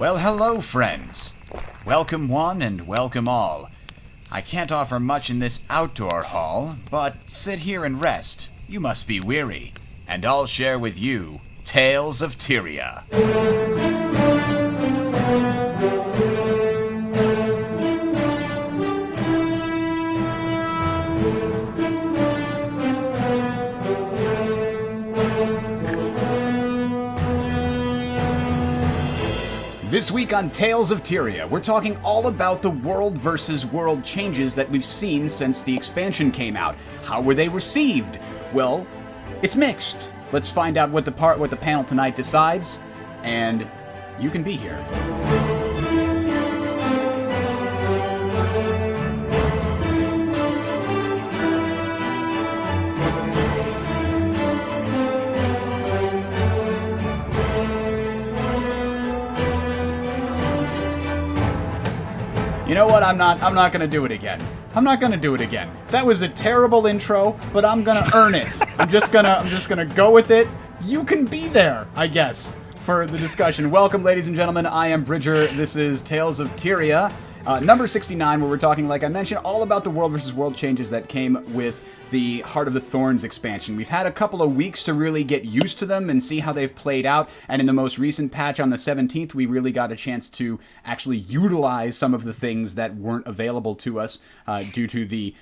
Well, hello, friends. Welcome one and welcome all. I can't offer much in this outdoor hall, but sit here and rest. You must be weary, and I'll share with you Tales of Tyria. This week on Tales of Tyria, we're talking all about the world versus world changes that we've seen since the expansion came out. How were they received? Well, it's mixed. Let's find out what the panel tonight decides, and you can be here. You know what? I'm not gonna do it again. I'm not gonna do it again. That was a terrible intro, but I'm gonna earn it. I'm just gonna go with it. You can be there, I guess, for the discussion. Welcome, ladies and gentlemen. I am Bridger. This is Tales of Tyria, number 69, where we're talking, like I mentioned, all about the world versus world changes that came with the Heart of the Thorns expansion. We've had a couple of weeks to really get used to them and see how they've played out, and in the most recent patch on the 17th, we really got a chance to actually utilize some of the things that weren't available to us due to the,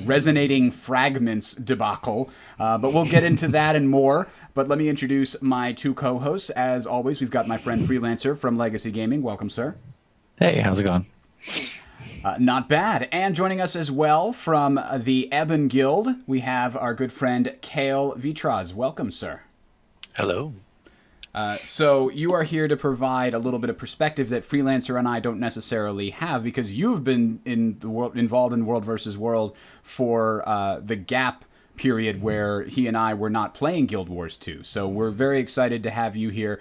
resonating fragments debacle. But we'll get into that and more. But let me introduce my two co-hosts. As always, we've got my friend Freelancer from Legacy Gaming. Welcome, sir. Hey, how's it going? Not bad. And joining us as well from the Ebon Guild, we have our good friend Kale Vitraz. Welcome, sir. Hello. So you are here to provide a little bit of perspective that Freelancer and I don't necessarily have, because you've been involved in World versus World for the gap period where he and I were not playing Guild Wars 2. So we're very excited to have you here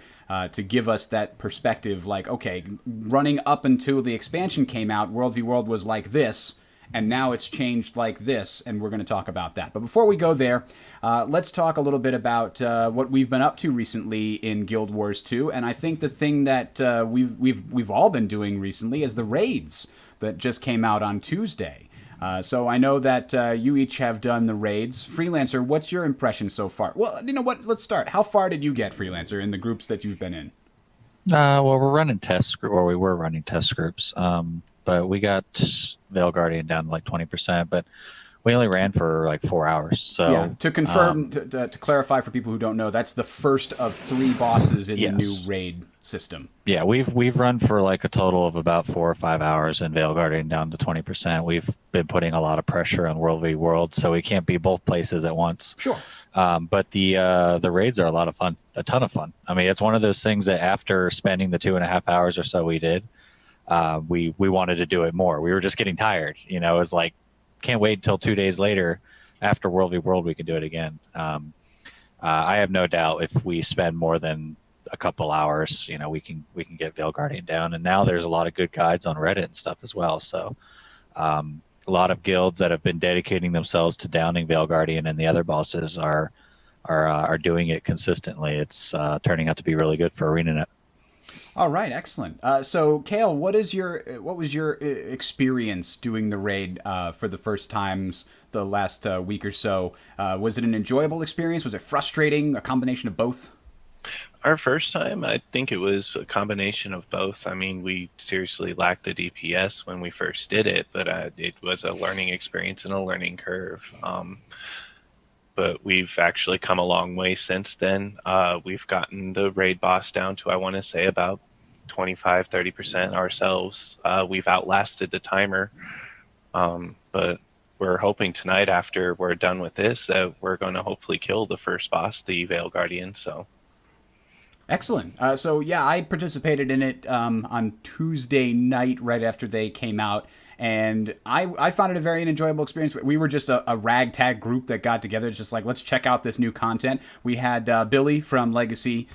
to give us that perspective, like, okay, running up until the expansion came out, World v. World was like this, and now it's changed like this, and we're going to talk about that. But before we go there, let's talk a little bit about what we've been up to recently in Guild Wars 2, and I think the thing that we've all been doing recently is the raids that just came out on Tuesday. So I know that you each have done the raids. Freelancer, what's your impression so far? Well, you know what? Let's start. How far did you get, Freelancer, in the groups that you've been in? Well, we were running test groups, but we got Veil Guardian down to like 20%, but we only ran for like 4 hours. So yeah, to confirm, to clarify for people who don't know, that's the first of 3 bosses in the new raid system. Yeah, we've run for like a total of about 4 or 5 hours, and Veil Guardian down to 20%. We've been putting a lot of pressure on World v. World, so we can't be both places at once. Sure. But the raids are a lot of fun, a ton of fun. I mean, it's one of those things that after spending the 2.5 hours or so we did, we wanted to do it more. We were just getting tired. You know, it was like, can't wait until 2 days later after World v. World we can do it again. I have no doubt if we spend more than a couple hours, you know, we can get Veil Guardian down. And now there's a lot of good guides on Reddit and stuff as well. So a lot of guilds that have been dedicating themselves to downing Veil Guardian and the other bosses are doing it consistently. It's turning out to be really good for ArenaNet. All right, excellent. So, Kale, what was your experience doing the raid for the first times the last week or so? Was it an enjoyable experience? Was it frustrating? A combination of both? Our first time, I think it was a combination of both. I mean, we seriously lacked the DPS when we first did it, but it was a learning experience and a learning curve. But we've actually come a long way since then. We've gotten the raid boss down to, I want to say, about 25-30% ourselves. We've outlasted the timer. But we're hoping tonight, after we're done with this, that we're going to hopefully kill the first boss, the Veil Guardian. So excellent. So yeah, I participated in it on Tuesday night right after they came out. And I found it a very enjoyable experience. We were just a ragtag group that got together, just like, let's check out this new content. We had Billy from Legacy,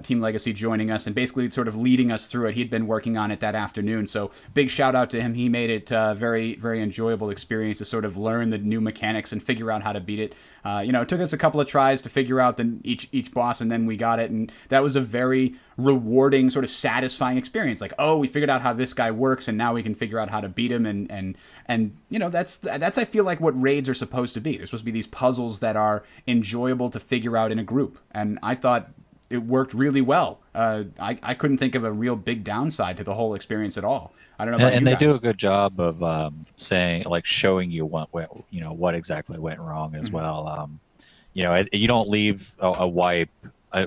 Team Legacy, joining us and basically sort of leading us through it. He'd been working on it that afternoon, so big shout out to him. He made it a very, very enjoyable experience to sort of learn the new mechanics and figure out how to beat it. It took us a couple of tries to figure out each boss, and then we got it, and that was a very rewarding, sort of satisfying experience. Like, oh, we figured out how this guy works, and now we can figure out how to beat him. And that's I feel like what raids are supposed to be. They're supposed to be these puzzles that are enjoyable to figure out in a group. And I thought it worked really well. I couldn't think of a real big downside to the whole experience at all. I don't know about And you they guys. do a good job of saying, like, showing you what exactly went wrong as well. You don't leave a wipe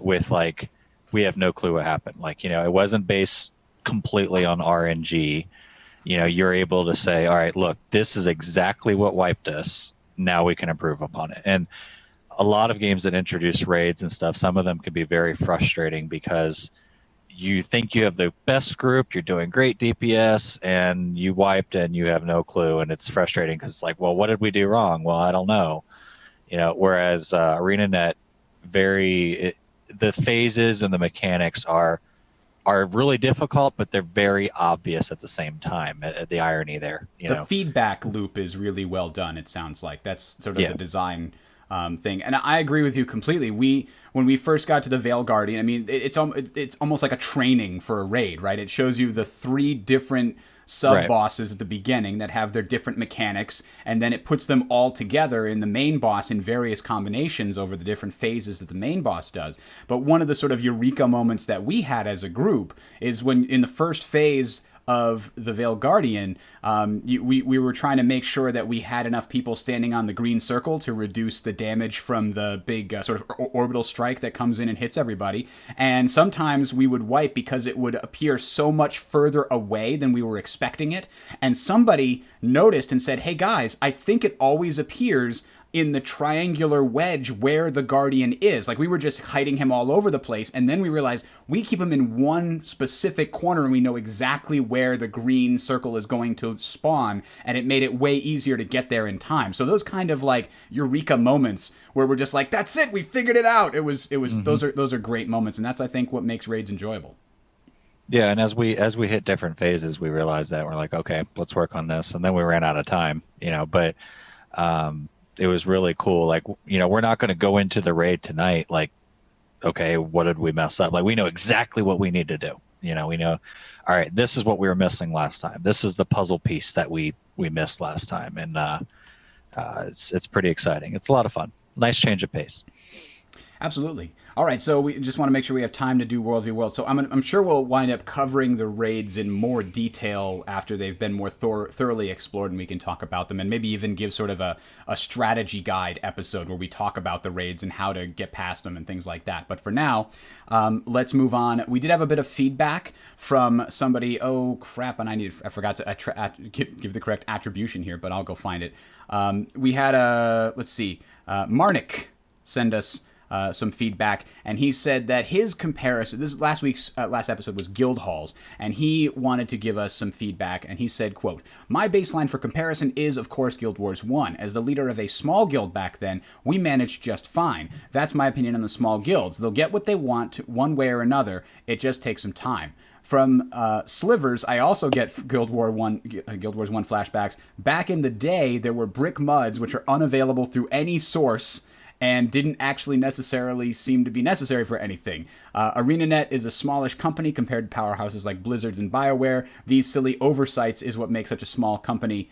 with like, we have no clue what happened. Like, it wasn't based completely on RNG. You're able to say, all right, look, this is exactly what wiped us. Now we can improve upon it. And a lot of games that introduce raids and stuff, some of them can be very frustrating because you think you have the best group, you're doing great DPS, and you wiped and you have no clue, and it's frustrating because it's like, well, what did we do wrong? Well, I don't know. Whereas ArenaNet, the phases and the mechanics are really difficult, but they're very obvious at the same time. The irony there, The feedback loop is really well done. It sounds like that's sort of the design thing, and I agree with you completely. When we first got to the Veil Guardian, I mean, it's almost like a training for a raid, right? It shows you the 3 different sub bosses at the beginning that have their different mechanics, and then it puts them all together in the main boss in various combinations over the different phases that the main boss does. But one of the sort of eureka moments that we had as a group is when in the first phase of the Veil Guardian, we were trying to make sure that we had enough people standing on the green circle to reduce the damage from the big sort of orbital strike that comes in and hits everybody. And sometimes we would wipe because it would appear so much further away than we were expecting it. And somebody noticed and said, hey guys, I think it always appears in the triangular wedge where the Guardian is. Like, we were just hiding him all over the place, and then we realized we keep him in one specific corner and we know exactly where the green circle is going to spawn, and it made it way easier to get there in time. So those kind of like eureka moments where we're just like, that's it, we figured it out. It was those are great moments, and that's, I think, what makes raids enjoyable. Yeah, and as we hit different phases, we realized that we're like, okay, let's work on this, and then we ran out of time, but it was really cool. Like, we're not going to go into the raid tonight like, okay, what did we mess up? Like, we know exactly what we need to do. We know, all right, this is what we were missing last time. This is the puzzle piece that we missed last time, and it's pretty exciting. It's a lot of fun. Nice change of pace. Absolutely. All right, so we just want to make sure we have time to do World v. World. So I'm sure we'll wind up covering the raids in more detail after they've been more thoroughly explored, and we can talk about them, and maybe even give sort of a strategy guide episode where we talk about the raids and how to get past them and things like that. But for now, let's move on. We did have a bit of feedback from somebody. Oh, crap, and I forgot to give the correct attribution here, but I'll go find it. We had Marnik send us some feedback, and he said that his comparison, this is last episode was guild halls, and he wanted to give us some feedback, and he said, quote, my baseline for comparison is, of course, Guild Wars 1. As the leader of a small guild back then, we managed just fine. That's my opinion on the small guilds. They'll get what they want one way or another. It just takes some time. From Slivers, I also get Guild Wars 1 flashbacks. Back in the day, there were brick muds, which are unavailable through any source, and didn't actually necessarily seem to be necessary for anything. ArenaNet is a smallish company compared to powerhouses like Blizzard and BioWare. These silly oversights is what makes such a small company,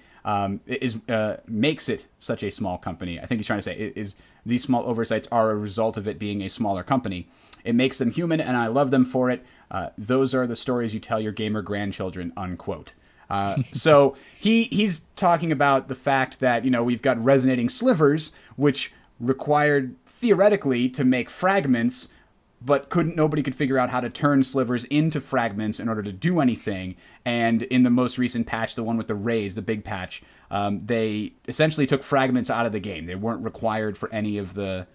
makes it such a small company. I think he's trying to say is these small oversights are a result of it being a smaller company. It makes them human, and I love them for it. Those are the stories you tell your gamer grandchildren, unquote. So he's talking about the fact that, we've got resonating slivers, which required theoretically to make fragments, but nobody could figure out how to turn slivers into fragments in order to do anything. And in the most recent patch, the one with the raise, the big patch, they essentially took fragments out of the game. They weren't required for any of the.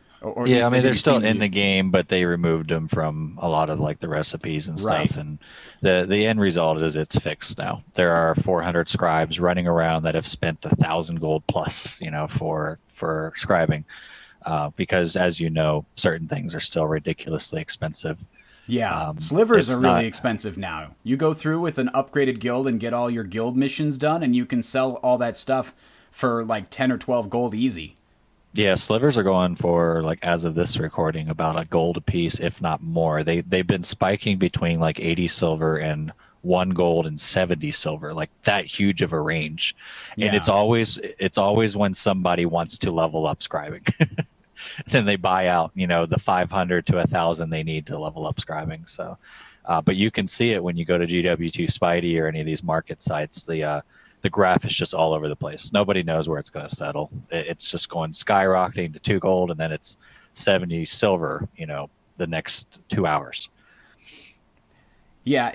Yeah, I mean, they're still in the game, but they removed them from a lot of like the recipes and stuff. Right. And the end result is it's fixed now. There are 400 scribes running around that have spent 1,000 gold plus, for scribing. Because, as you know, certain things are still ridiculously expensive. Yeah, slivers are really expensive now. You go through with an upgraded guild and get all your guild missions done, and you can sell all that stuff for like 10 or 12 gold easy. Yeah, slivers are going for, like, as of this recording, about a gold a piece, if not more. They've been spiking between like 80 silver and 1 gold and 70 silver, like that huge of a range. And Yeah. it's always when somebody wants to level up scribing. Then they buy out, the 500 to 1,000 they need to level up scribing. So, but you can see it when you go to GW2 Spidey or any of these market sites. The graph is just all over the place. Nobody knows where it's going to settle. It's just going skyrocketing to 2 gold, and then it's 70 silver, the next 2 hours. Yeah,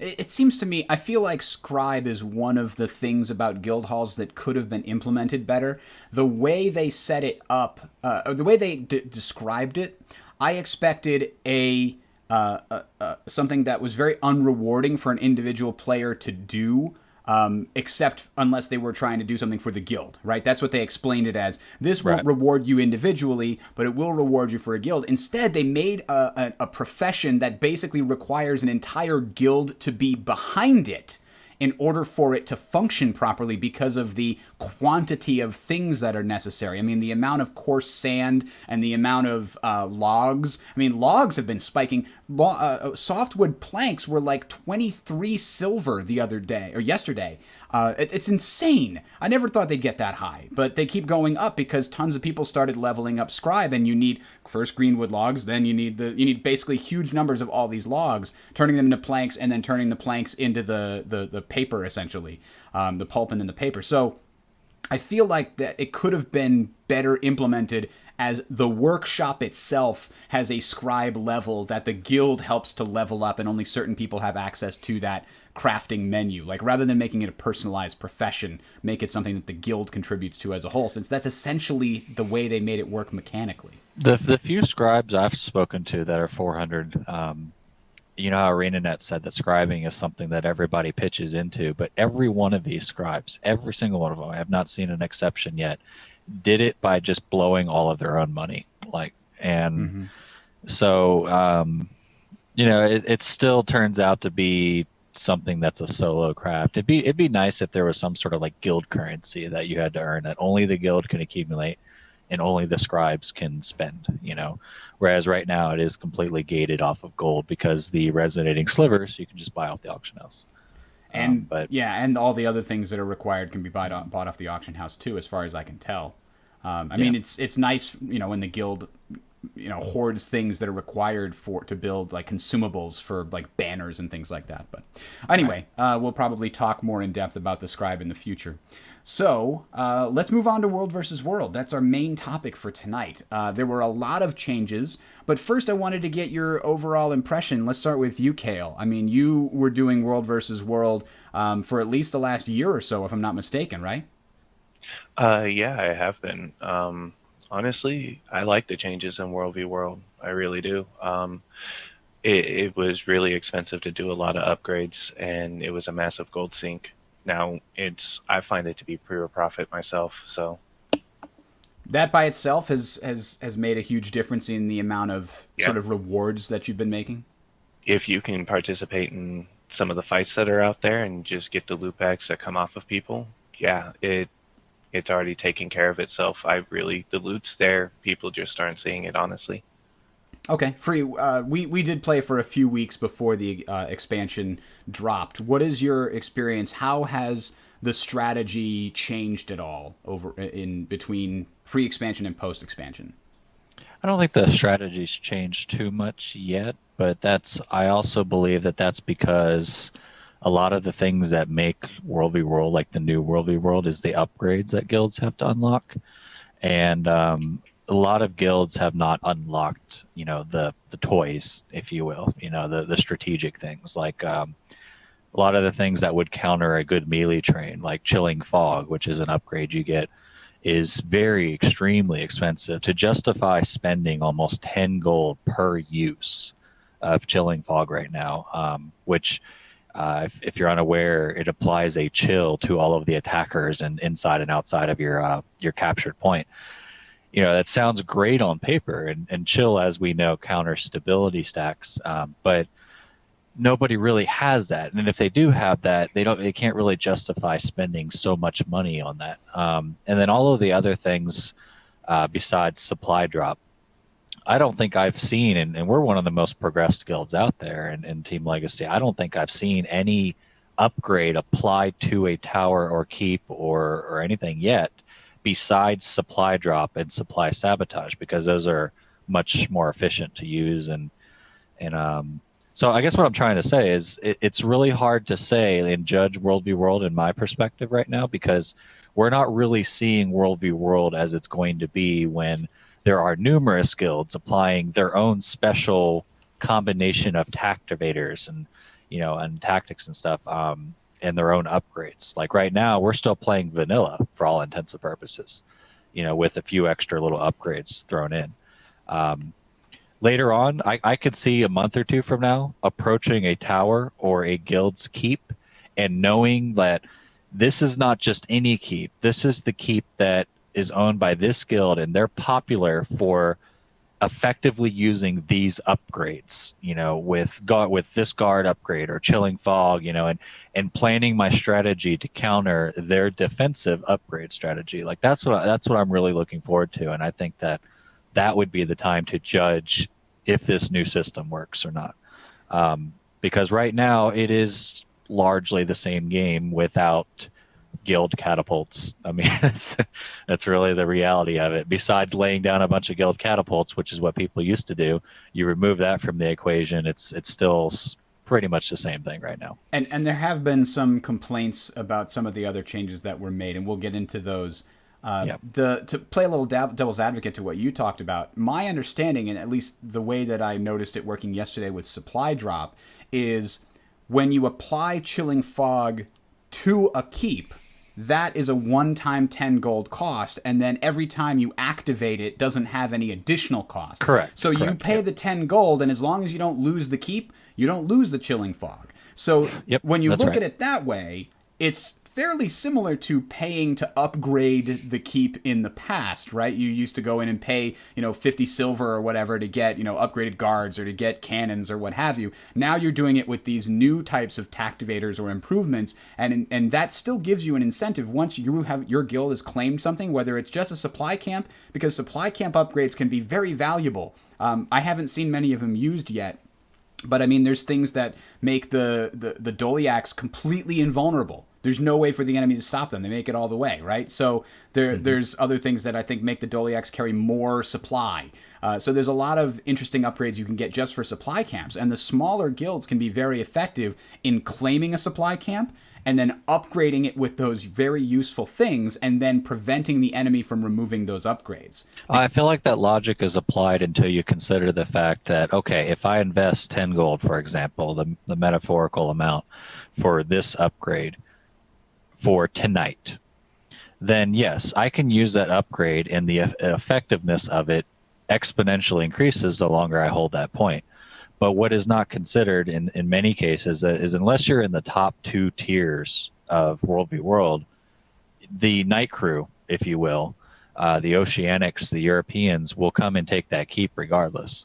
it seems to me, I feel like scribe is one of the things about guild halls that could have been implemented better. The way they set it up, the way they described it, I expected something that was very unrewarding for an individual player to do, except unless they were trying to do something for the guild, right? That's what they explained it as. This won't Right. reward you individually, but it will reward you for a guild. Instead, they made a profession that basically requires an entire guild to be behind it in order for it to function properly because of the quantity of things that are necessary. I mean, the amount of coarse sand and the amount of logs. I mean, logs have been spiking. Softwood planks were like 23 silver the other day, or yesterday. It's insane. I never thought they'd get that high, but they keep going up because tons of people started leveling up scribe, and you need first greenwood logs, then you need basically huge numbers of all these logs, turning them into planks, and then turning the planks into the paper, essentially, the pulp and then the paper. So I feel like that it could have been better implemented as the workshop itself has a scribe level that the guild helps to level up, and only certain people have access to that crafting menu. Like, rather than making it a personalized profession, make it something that the guild contributes to as a whole, since that's essentially the way they made it work mechanically. The few scribes I've spoken to that are 400, you know how ArenaNet said that scribing is something that everybody pitches into, but every one of these scribes, every single one of them, I have not seen an exception yet, did it by just blowing all of their own money. And so, it still turns out to be something that's a solo craft. It'd be nice if there was some sort of like guild currency that you had to earn, that only the guild can accumulate and only the scribes can spend. Whereas right now it is completely gated off of gold, because the resonating slivers you can just buy off the auction house. And But yeah, and all the other things that are required can be bought off the auction house too, as far as I can tell. I mean, it's nice, when the guild, hoards things that are required to build like consumables for like banners and things like that. But anyway, we'll probably talk more in depth about the scribe in the future. So let's move on to World versus World. That's our main topic for tonight. There were a lot of changes, but first I wanted to get your overall impression. Let's start with you, Kale. I mean, you were doing World versus World for at least the last year or so, if I'm not mistaken, right? Yeah, I have been. Honestly, I like the changes in World v World. I really do. It was really expensive to do a lot of upgrades, and it was a massive gold sink. Now I find it to be pure profit myself. So That by itself has made a huge difference in the amount of sort of rewards that you've been making. if you can participate in some of the fights that are out there and just get the loot packs that come off of people, yeah, it's already taken care of itself. The loot's there. People just aren't seeing it, honestly. Okay, free. We did play for a few weeks before the expansion dropped. What is your experience? How has the strategy changed at all over in between pre-expansion and post-expansion? I don't think the strategy's changed too much yet, but I also believe that that's because a lot of the things that make World v World, like the new World v World, is the upgrades that guilds have to unlock. And a lot of guilds have not unlocked, the toys, if you will, the strategic things, like a lot of the things that would counter a good melee train, like Chilling Fog, which is an upgrade you get, is very extremely expensive. To justify spending almost 10 gold per use of Chilling Fog right now, which, if you're unaware, it applies a chill to all of the attackers and inside and outside of your captured point. That sounds great on paper, and chill, as we know, counters stability stacks, but nobody really has that. And if they do have that, they can't really justify spending so much money on that. And then all of the other things, besides supply drop. I don't think I've seen, and we're one of the most progressed guilds out there in Team Legacy. I don't think I've seen any upgrade applied to a tower or keep or anything yet besides supply drop and supply sabotage, because those are much more efficient to use. And so I guess what I'm trying to say is it's really hard to say and judge World v World in my perspective right now, because we're not really seeing World v World as it's going to be when there are numerous guilds applying their own special combination of tactivators and and tactics and stuff, and their own upgrades. Like right now, we're still playing vanilla for all intents and purposes, with a few extra little upgrades thrown in. Later on, I could see a month or two from now approaching a tower or a guild's keep and knowing that this is not just any keep. This is the keep that is owned by this guild, and they're popular for effectively using these upgrades, with this guard upgrade or chilling fog, and planning my strategy to counter their defensive upgrade strategy. Like that's what I'm really looking forward to, and I think that would be the time to judge if this new system works or not. Because right now it is largely the same game without guild catapults. I mean, that's really the reality of it. Besides laying down a bunch of guild catapults, which is what people used to do, you remove that from the equation, it's still pretty much the same thing right now. And there have been some complaints about some of the other changes that were made, and we'll get into those. To play a little devil's advocate to what you talked about, my understanding, and at least the way that I noticed it working yesterday with supply drop, is when you apply chilling fog to a keep, that is a one-time 10 gold cost, and then every time you activate it doesn't have any additional cost. Correct. So you pay the 10 gold, and as long as you don't lose the keep, you don't lose the chilling fog. So when you look at it that way, it's fairly similar to paying to upgrade the keep in the past, right? You used to go in and pay, 50 silver or whatever to get, upgraded guards or to get cannons or what have you. Now you're doing it with these new types of tactivators or improvements, and that still gives you an incentive once your guild has claimed something, whether it's just a supply camp, because supply camp upgrades can be very valuable. I haven't seen many of them used yet, but I mean, there's things that make the Doliacs completely invulnerable. There's no way for the enemy to stop them. They make it all the way, right? So there's other things that I think make the Doliacs carry more supply. So there's a lot of interesting upgrades you can get just for supply camps. And the smaller guilds can be very effective in claiming a supply camp and then upgrading it with those very useful things and then preventing the enemy from removing those upgrades. I feel like that logic is applied until you consider the fact that, okay, if I invest 10 gold, for example, the metaphorical amount for this upgrade, for tonight, then yes, I can use that upgrade, and the effectiveness of it exponentially increases the longer I hold that point. But what is not considered in many cases is unless you're in the top 2 tiers of World v World, the night crew, if you will, the Oceanics, the Europeans, will come and take that keep regardless.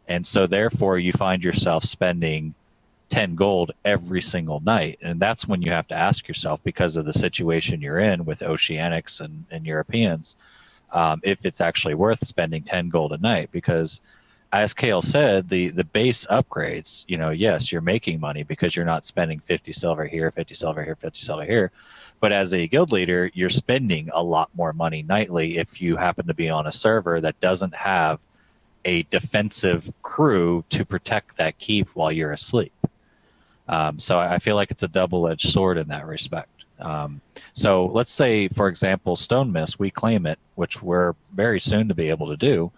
And so therefore you find yourself spending 10 gold every single night, and that's when you have to ask yourself, because of the situation you're in with Oceanics and Europeans, if it's actually worth spending 10 gold a night. Because as Kale said, the base upgrades, yes, you're making money because you're not spending 50 silver here, 50 silver here, 50 silver here, but as a guild leader, you're spending a lot more money nightly if you happen to be on a server that doesn't have a defensive crew to protect that keep while you're asleep. So I feel like it's a double-edged sword in that respect. So let's say, for example, Stone Mist, we claim it, which we're very soon to be able to do.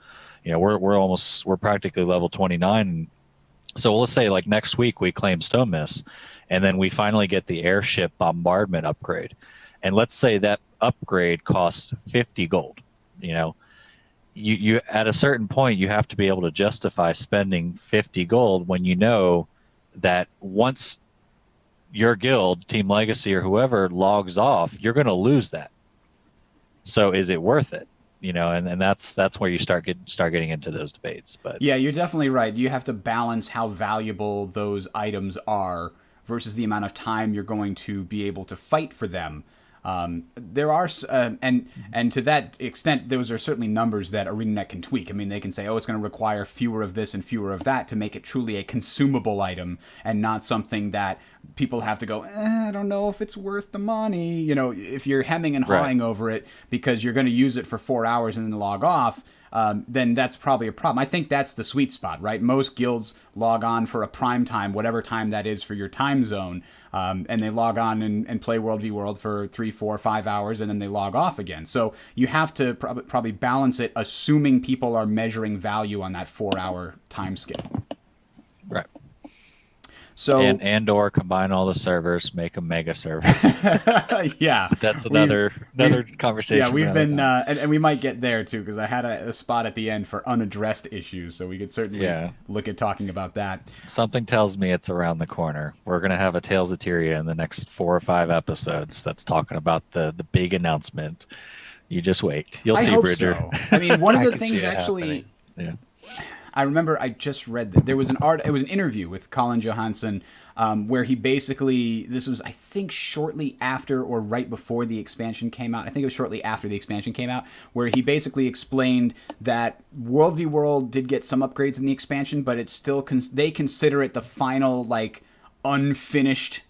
We're practically level 29. So let's say like next week we claim Stone Mist, and then we finally get the airship bombardment upgrade. And let's say that upgrade costs 50 gold. You at a certain point you have to be able to justify spending 50 gold when you know that once your guild, Team Legacy or whoever, logs off, you're going to lose that. So is it worth it? And that's where you start getting into those debates. But yeah, you're definitely right. You have to balance how valuable those items are versus the amount of time you're going to be able to fight for them. There are, and to that extent, those are certainly numbers that ArenaNet can tweak. I mean, they can say, oh, it's going to require fewer of this and fewer of that to make it truly a consumable item and not something that people have to go, I don't know if it's worth the money. You know, if you're hemming and hawing over it because you're going to use it for 4 hours and then log off, then that's probably a problem. I think that's the sweet spot, right? Most guilds log on for a prime time, whatever time that is for your time zone, and they log on and play World v World for 3, 4, 5 hours, and then they log off again. So you have to probably balance it, assuming people are measuring value on that 4-hour time scale. Right. So and or combine all the servers, make a mega server. Yeah, that's another conversation. Yeah, we've been and we might get there too, because I had a spot at the end for unaddressed issues, so we could certainly look at talking about that. Something tells me it's around the corner. We're gonna have a Tales of Tyria in the next 4 or 5 episodes. That's talking about the big announcement. You just wait. You'll see, Bridger. So. I mean, one of the things actually. Yeah. I remember I just read that there was it was an interview with Colin Johansson where he basically, this was I think shortly after or right before the expansion came out. I think it was shortly after the expansion came out, where he basically explained that World v World did get some upgrades in the expansion, but it's still they consider it the final like unfinished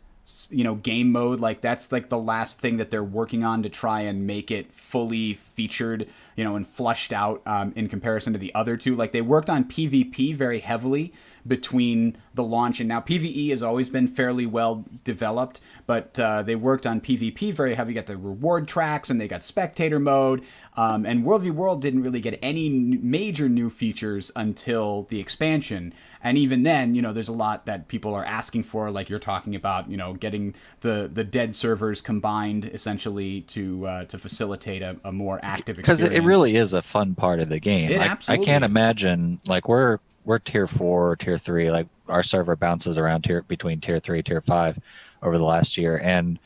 game mode. Like that's like the last thing that they're working on to try and make it fully featured, and flushed out in comparison to the other two. Like they worked on PvP very heavily between the launch and now. PvE has always been fairly well developed, but they worked on PvP very heavy. You got the reward tracks and they got spectator mode. And World v World didn't really get any major new features until the expansion. And even then, there's a lot that people are asking for, like you're talking about, getting the dead servers combined essentially to facilitate a more active experience. Because it really is a fun part of the game. I can't imagine, like we're tier 4 or tier 3, like our server bounces around between tier 3 tier 5 over the last year, and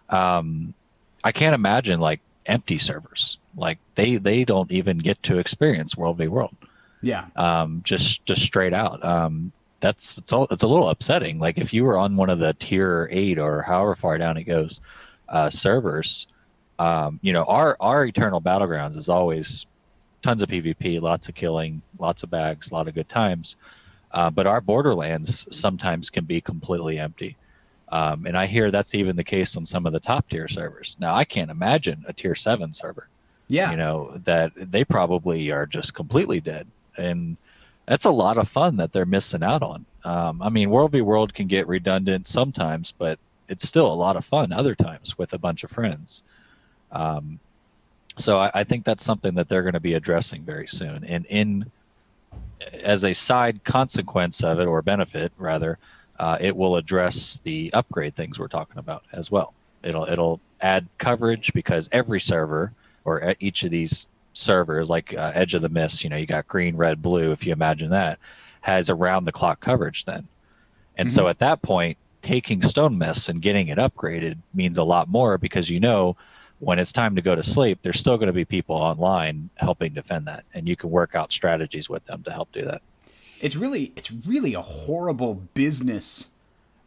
I can't imagine like empty servers. Like they don't even get to experience World v World. Yeah. Just straight out. It's a little upsetting. Like if you were on one of the tier 8 or however far down it goes servers, our Eternal Battlegrounds is always tons of PvP, lots of killing, lots of bags, a lot of good times. But our Borderlands sometimes can be completely empty. And I hear that's even the case on some of the top tier servers. Now I can't imagine a tier 7 server. Yeah. That they probably are just completely dead. And that's a lot of fun that they're missing out on. I mean, World v World can get redundant sometimes, but it's still a lot of fun other times with a bunch of friends. So I think that's something that they're going to be addressing very soon. And as a side consequence of it, or benefit rather, it will address the upgrade things we're talking about as well. It'll add coverage, because every server, or each of these servers, like Edge of the Mist, you got green, red, blue, if you imagine that, has around the clock coverage then. And so at that point, taking Stone Mist and getting it upgraded means a lot more, because when it's time to go to sleep, there's still going to be people online helping defend that, and you can work out strategies with them to help do that. It's really a horrible business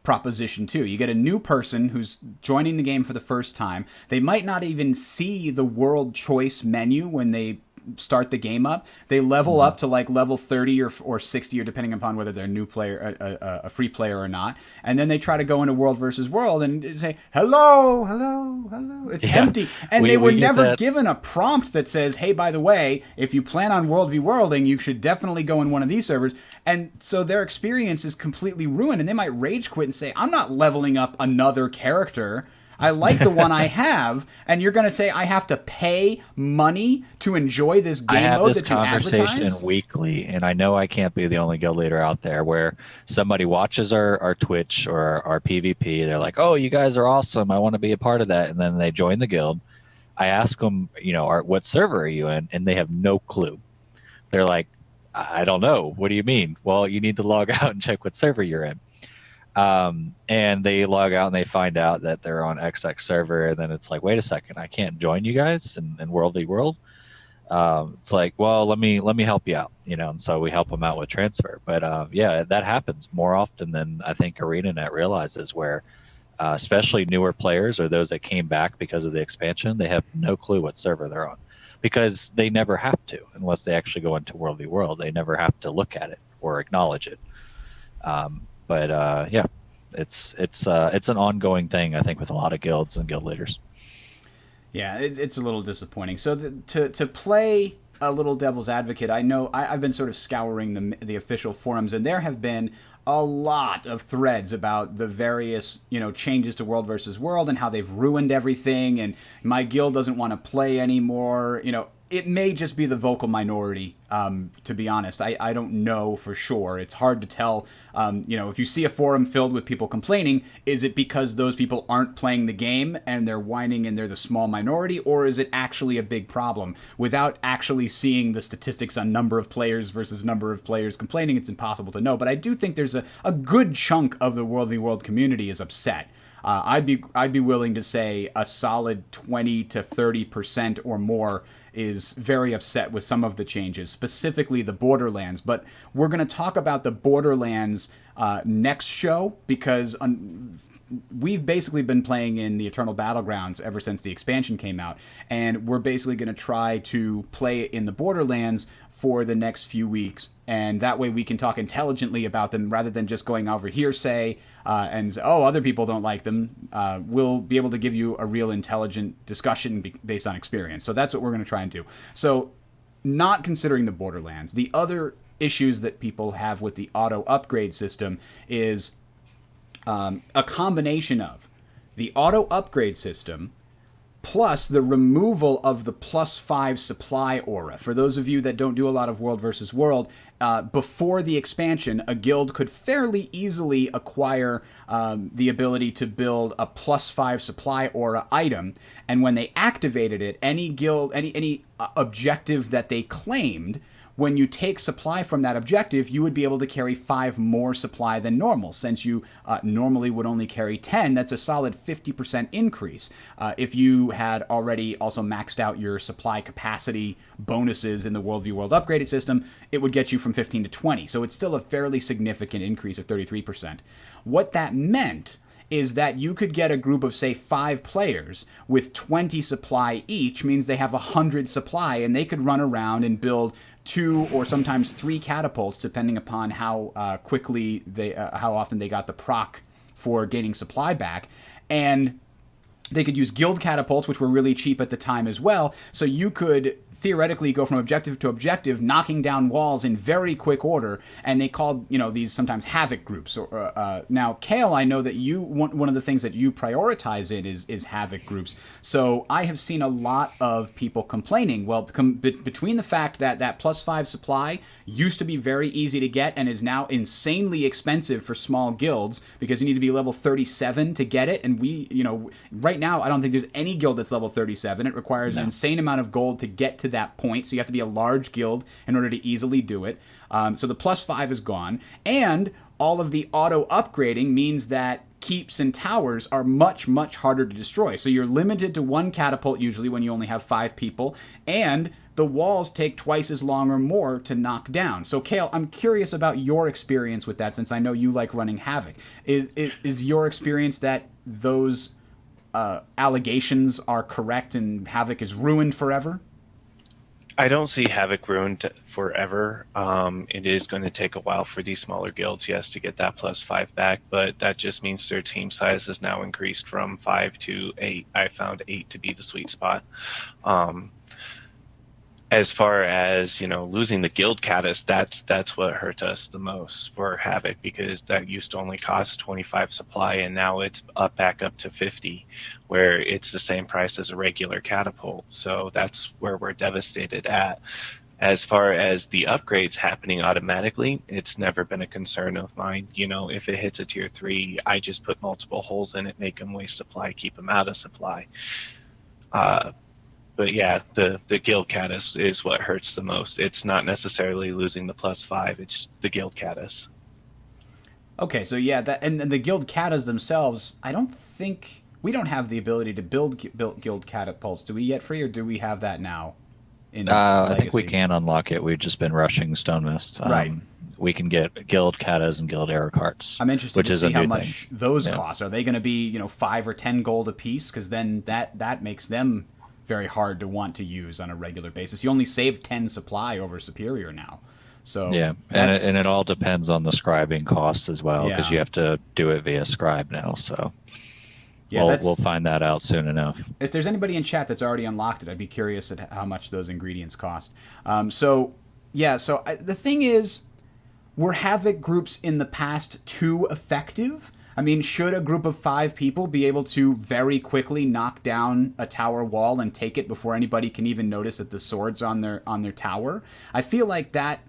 proposition too. You get a new person who's joining the game for the first time. They might not even see the world choice menu when they start the game up. They level up to like level 30 or 60, or depending upon whether they're a new player, a free player or not. And then they try to go into World versus World and say, hello. It's empty. And they were never given a prompt that says, hey, by the way, if you plan on World v Worlding, you should definitely go in one of these servers. And so their experience is completely ruined, and they might rage quit and say, I'm not leveling up another character. I like the one I have, and you're going to say I have to pay money to enjoy this game mode that you advertise? I have this conversation weekly, and I know I can't be the only guild leader out there, where somebody watches our Twitch or our PvP. They're like, oh, you guys are awesome. I want to be a part of that. And then they join the guild. I ask them, what server are you in? And they have no clue. They're like, I don't know. What do you mean? Well, you need to log out and check what server you're in. And they log out and they find out that they're on XX server, and then it's like, wait a second, I can't join you guys in World v World. It's like, well, let me help you out, and so we help them out with transfer. But that happens more often than I think ArenaNet realizes, where especially newer players or those that came back because of the expansion. They have no clue what server they're on because they never have to unless they actually go into World v World. They never have to look at it or acknowledge it. Yeah, it's an ongoing thing, I think, with a lot of guilds and guild leaders. Yeah, it's a little disappointing. So to play a little devil's advocate, I know I've been sort of scouring the official forums, and there have been a lot of threads about the various changes to World versus World and how they've ruined everything, and my guild doesn't want to play anymore. It may just be the vocal minority, to be honest. I don't know for sure. It's hard to tell. If you see a forum filled with people complaining, is it because those people aren't playing the game and they're whining and they're the small minority, or is it actually a big problem? Without actually seeing the statistics on number of players versus number of players complaining, it's impossible to know. But I do think there's a good chunk of the World v World community is upset. I'd be willing to say a solid 20 to 30% or more is very upset with some of the changes, specifically the Borderlands. But we're going to talk about the Borderlands next show because we've basically been playing in the Eternal Battlegrounds ever since the expansion came out, and we're basically going to try to play in the Borderlands for the next few weeks, and that way we can talk intelligently about them rather than just going over hearsay and other people don't like them. We'll be able to give you a real intelligent discussion based on experience. So that's what we're going to try and do. So not considering the Borderlands, the other issues that people have with the auto upgrade system is a combination of the auto upgrade system plus the removal of the +5 supply aura. For those of you that don't do a lot of World versus World, before the expansion, a guild could fairly easily acquire the ability to build a +5 supply aura item, and when they activated it, any guild, any objective that they claimed, when you take supply from that objective, you would be able to carry 5 more supply than normal. Since you normally would only carry 10, that's a solid 50% increase. If you had already also maxed out your supply capacity bonuses in the World v World upgraded system, it would get you from 15 to 20. So it's still a fairly significant increase of 33%. What that meant is that you could get a group of, say, 5 players with 20 supply each, means they have 100 supply, and they could run around and build 2 or sometimes 3 catapults, depending upon how quickly how often they got the proc for gaining supply back. And they could use guild catapults, which were really cheap at the time as well. So you could theoretically go from objective to objective, knocking down walls in very quick order. And they called, these sometimes Havoc groups. Now, Kale, I know that one of the things that you prioritize in is Havoc groups. So I have seen a lot of people complaining. Well, between the fact that that +5 supply used to be very easy to get and is now insanely expensive for small guilds because you need to be level 37 to get it. And right now, I don't think there's any guild that's level 37. It requires an insane amount of gold to get to that point, so you have to be a large guild in order to easily do it. So the +5 is gone, and all of the auto upgrading means that keeps and towers are much, much harder to destroy. So you're limited to 1 catapult usually when you only have 5 people, and the walls take twice as long or more to knock down. So, Kale, I'm curious about your experience with that, since I know you like running Havoc. Is your experience that those allegations are correct and Havoc is ruined forever? I don't see Havoc ruined forever. It is going to take a while for these smaller guilds, yes, to get that +5 back, but that just means their team size has now increased from 5 to 8. I found 8 to be the sweet spot. As far as losing the guild catus, that's what hurt us the most for Havoc, because that used to only cost 25 supply, and now it's back up to 50, where it's the same price as a regular catapult. So that's where we're devastated at. As far as the upgrades happening automatically, it's never been a concern of mine. If it hits a tier 3, I just put multiple holes in it, make them waste supply, keep them out of supply. But yeah, the guild catus is what hurts the most. It's not necessarily losing the +5, it's the guild catus. Okay, so yeah, and the guild catas themselves, I don't think we don't have the ability to build guild catapults. Do we yet, Free, or do we have that now? I think we can unlock it. We've just been rushing Stone Mist. Right. we can get guild katas and guild arrow carts. I'm interested which to is a see how new much thing. those Yeah. cost. Are they going to be 5 or 10 gold a piece? Because then that makes them very hard to want to use on a regular basis. You only save 10 supply over superior now. So Yeah, and it all depends on the scribing cost as well, because Yeah. you have to do it via scribe now. So yeah, we'll find that out soon enough. if there's anybody in chat that's already unlocked it, I'd be curious at how much those ingredients cost. So the thing is, were Havoc groups in the past too effective? I mean, should a group of 5 people be able to very quickly knock down a tower wall and take it before anybody can even notice that the sword's on their tower? I feel like that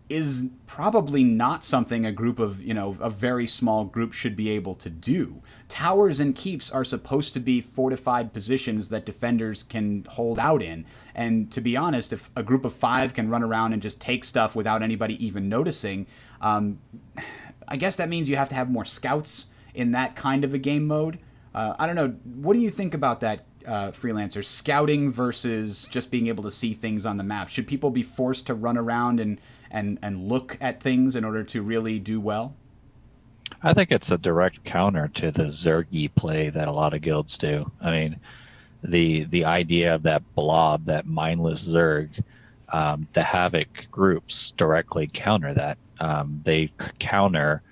is probably not something a group of, a very small group should be able to do. Towers and keeps are supposed to be fortified positions that defenders can hold out in. And to be honest, if a group of 5 can run around and just take stuff without anybody even noticing, I guess that means you have to have more scouts in that kind of a game mode. I don't know. What do you think about that, Freelancer? Scouting versus just being able to see things on the map. Should people be forced to run around and look at things in order to really do well? I think it's a direct counter to the Zergy play that a lot of guilds do. I mean, the idea of that blob, that mindless Zerg, the Havoc groups directly counter that. They counter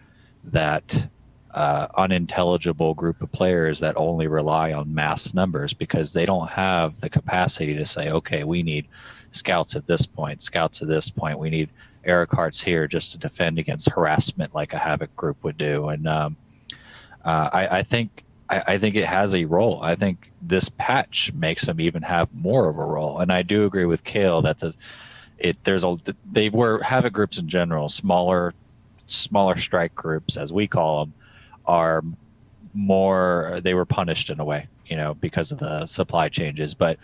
that unintelligible group of players that only rely on mass numbers, because they don't have the capacity to say, okay, we need scouts at this point, scouts at this point, we need arrow carts here just to defend against harassment like a Havoc group would do. And I think it has a role. I think this patch makes them even have more of a role. And I do agree with Kale that they were Havoc groups in general, smaller strike groups as we call them, are more, they were punished in a way, because of the supply changes. But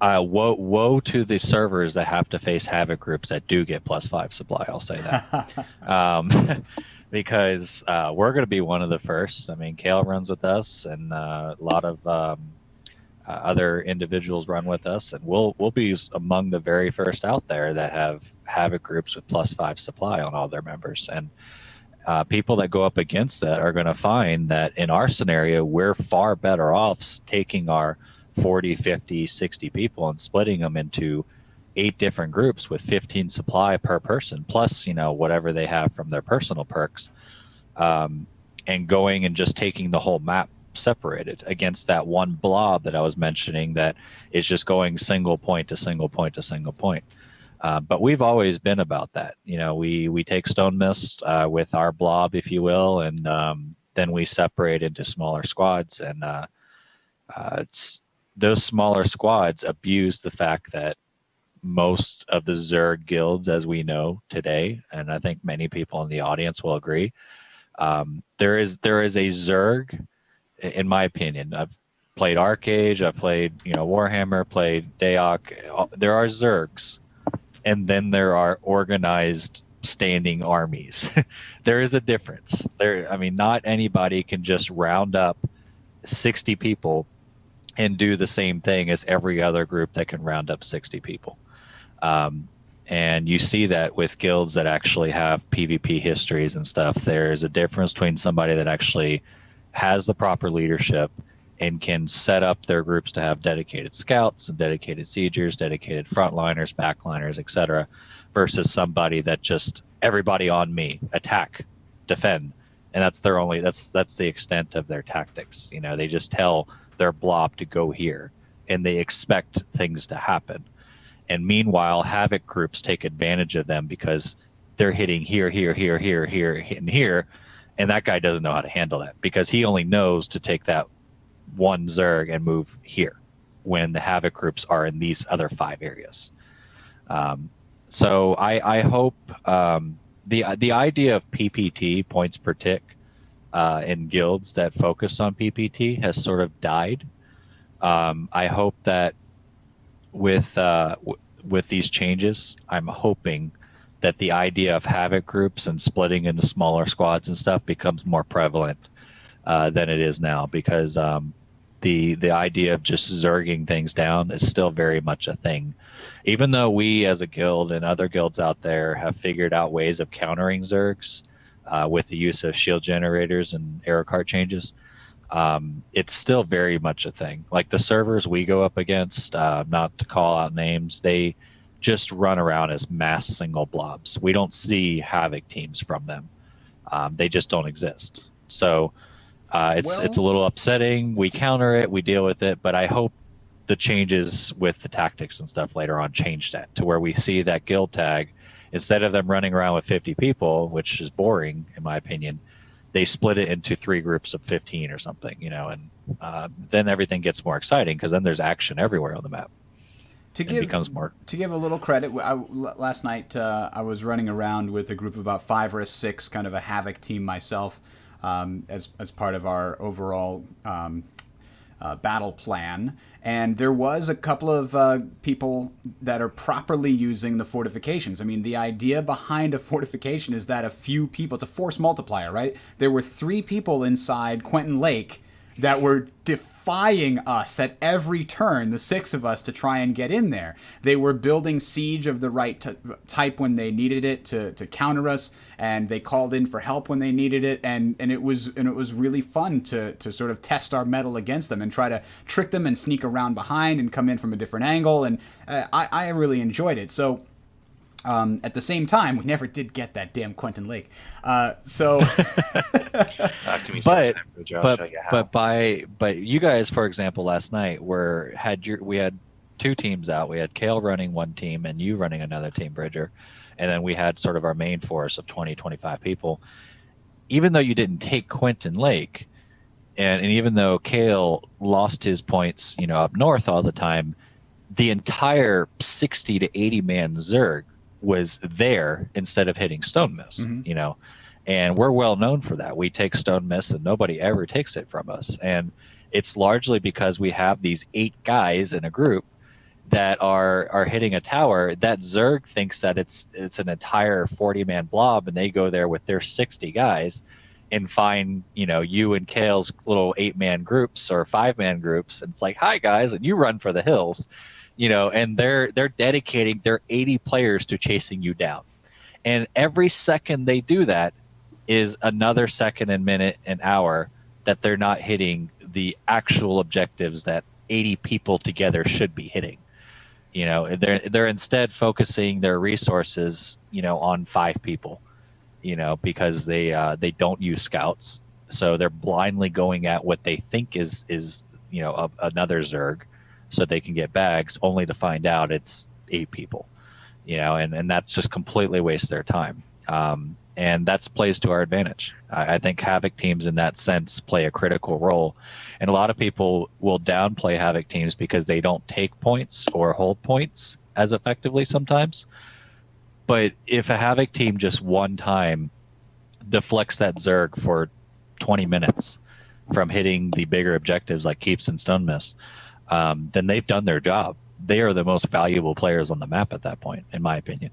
woe to the servers that have to face Havoc groups that do get +5 supply. I'll say that. Because we're going to be one of the first. I mean, Kale runs with us, and a lot of other individuals run with us, and we'll be among the very first out there that have Havoc groups with +5 supply on all their members. And people that go up against that are going to find that in our scenario, we're far better off taking our 40, 50, 60 people and splitting them into 8 different groups with 15 supply per person, plus, whatever they have from their personal perks, and going and just taking the whole map separated against that one blob that I was mentioning that is just going single point to single point to single point. But we've always been about that. We take Stone Mist with our blob, if you will, and then we separate into smaller squads. And those smaller squads abuse the fact that most of the Zerg guilds, as we know today, and I think many people in the audience will agree, there is a Zerg, in my opinion. I've played Arcade, I've played Warhammer, played Daok. There are Zergs, and then there are organized standing armies. There is a difference. Not anybody can just round up 60 people and do the same thing as every other group that can round up 60 people. And you see that with guilds that actually have PvP histories and stuff. There's a difference between somebody that actually has the proper leadership and can set up their groups to have dedicated scouts and dedicated siegers, dedicated frontliners, backliners, etc., versus somebody that just everybody on me, attack, defend, and that's the extent of their tactics. They just tell their blob to go here, and they expect things to happen. And meanwhile, Havoc groups take advantage of them because they're hitting here, here, here, here, here, and here, and that guy doesn't know how to handle that because he only knows to take that one Zerg and move here when the Havoc groups are in these other 5 areas. So I hope the idea of PPT, points per tick, in guilds that focus on PPT has sort of died. I hope that with these changes, I'm hoping that the idea of Havoc groups and splitting into smaller squads and stuff becomes more prevalent than it is now, because the idea of just zerging things down is still very much a thing. Even though we as a guild and other guilds out there have figured out ways of countering zergs with the use of shield generators and arrow cart changes, it's still very much a thing. Like the servers we go up against, not to call out names, they just run around as mass single blobs. We don't see Havoc teams from them. They just don't exist. So it's a little upsetting. We counter it, we deal with it, but I hope the changes with the tactics and stuff later on change that to where we see that guild tag, instead of them running around with 50 people, which is boring in my opinion, they split it into 3 groups of 15 or something, and then everything gets more exciting because then there's action everywhere on the map. To give a little credit, last night I was running around with a group of about 5 or 6, kind of a Havoc team myself, as part of our overall battle plan. And there was a couple of people that are properly using the fortifications. I mean, the idea behind a fortification is that a few people, it's a force multiplier, right? There were 3 people inside Quentin Lake that were defying us at every turn, the 6 of us, to try and get in there. They were building siege of the right type when they needed it to counter us, and they called in for help when they needed it, and it was really fun to sort of test our mettle against them and try to trick them and sneak around behind and come in from a different angle, and I really enjoyed it. So at the same time, we never did get that damn Quentin Lake. But you guys, for example, last night we had 2 teams out. We had Kale running one team and you running another team, Bridger, and then we had sort of our main force of 20-25 people. Even though you didn't take Quentin Lake, and even though Kale lost his points, up north all the time, the entire 60 to 80 man Zerg was there instead of hitting Stone Mist, and we're well known for that. We take Stone Mist and nobody ever takes it from us. And it's largely because we have these 8 guys in a group that are hitting a tower. That Zerg thinks that it's an entire 40 man blob, and they go there with their 60 guys and find, you and Kale's little 8 man groups or 5 man groups. And it's like, hi guys. And you run for the hills. And they're dedicating their 80 players to chasing you down. And every second they do that is another second and minute and hour that they're not hitting the actual objectives that 80 people together should be hitting. They're instead focusing their resources, on 5 people, because they don't use scouts. So they're blindly going at what they think is another Zerg, so they can get bags, only to find out it's 8 people, and that's just completely waste their time. And that plays to our advantage. I think Havoc teams in that sense play a critical role. And a lot of people will downplay Havoc teams because they don't take points or hold points as effectively sometimes. But if a Havoc team just one time deflects that Zerg for 20 minutes from hitting the bigger objectives like Keeps and Stone Mist, then they've done their job. They are the most valuable players on the map at that point, in my opinion.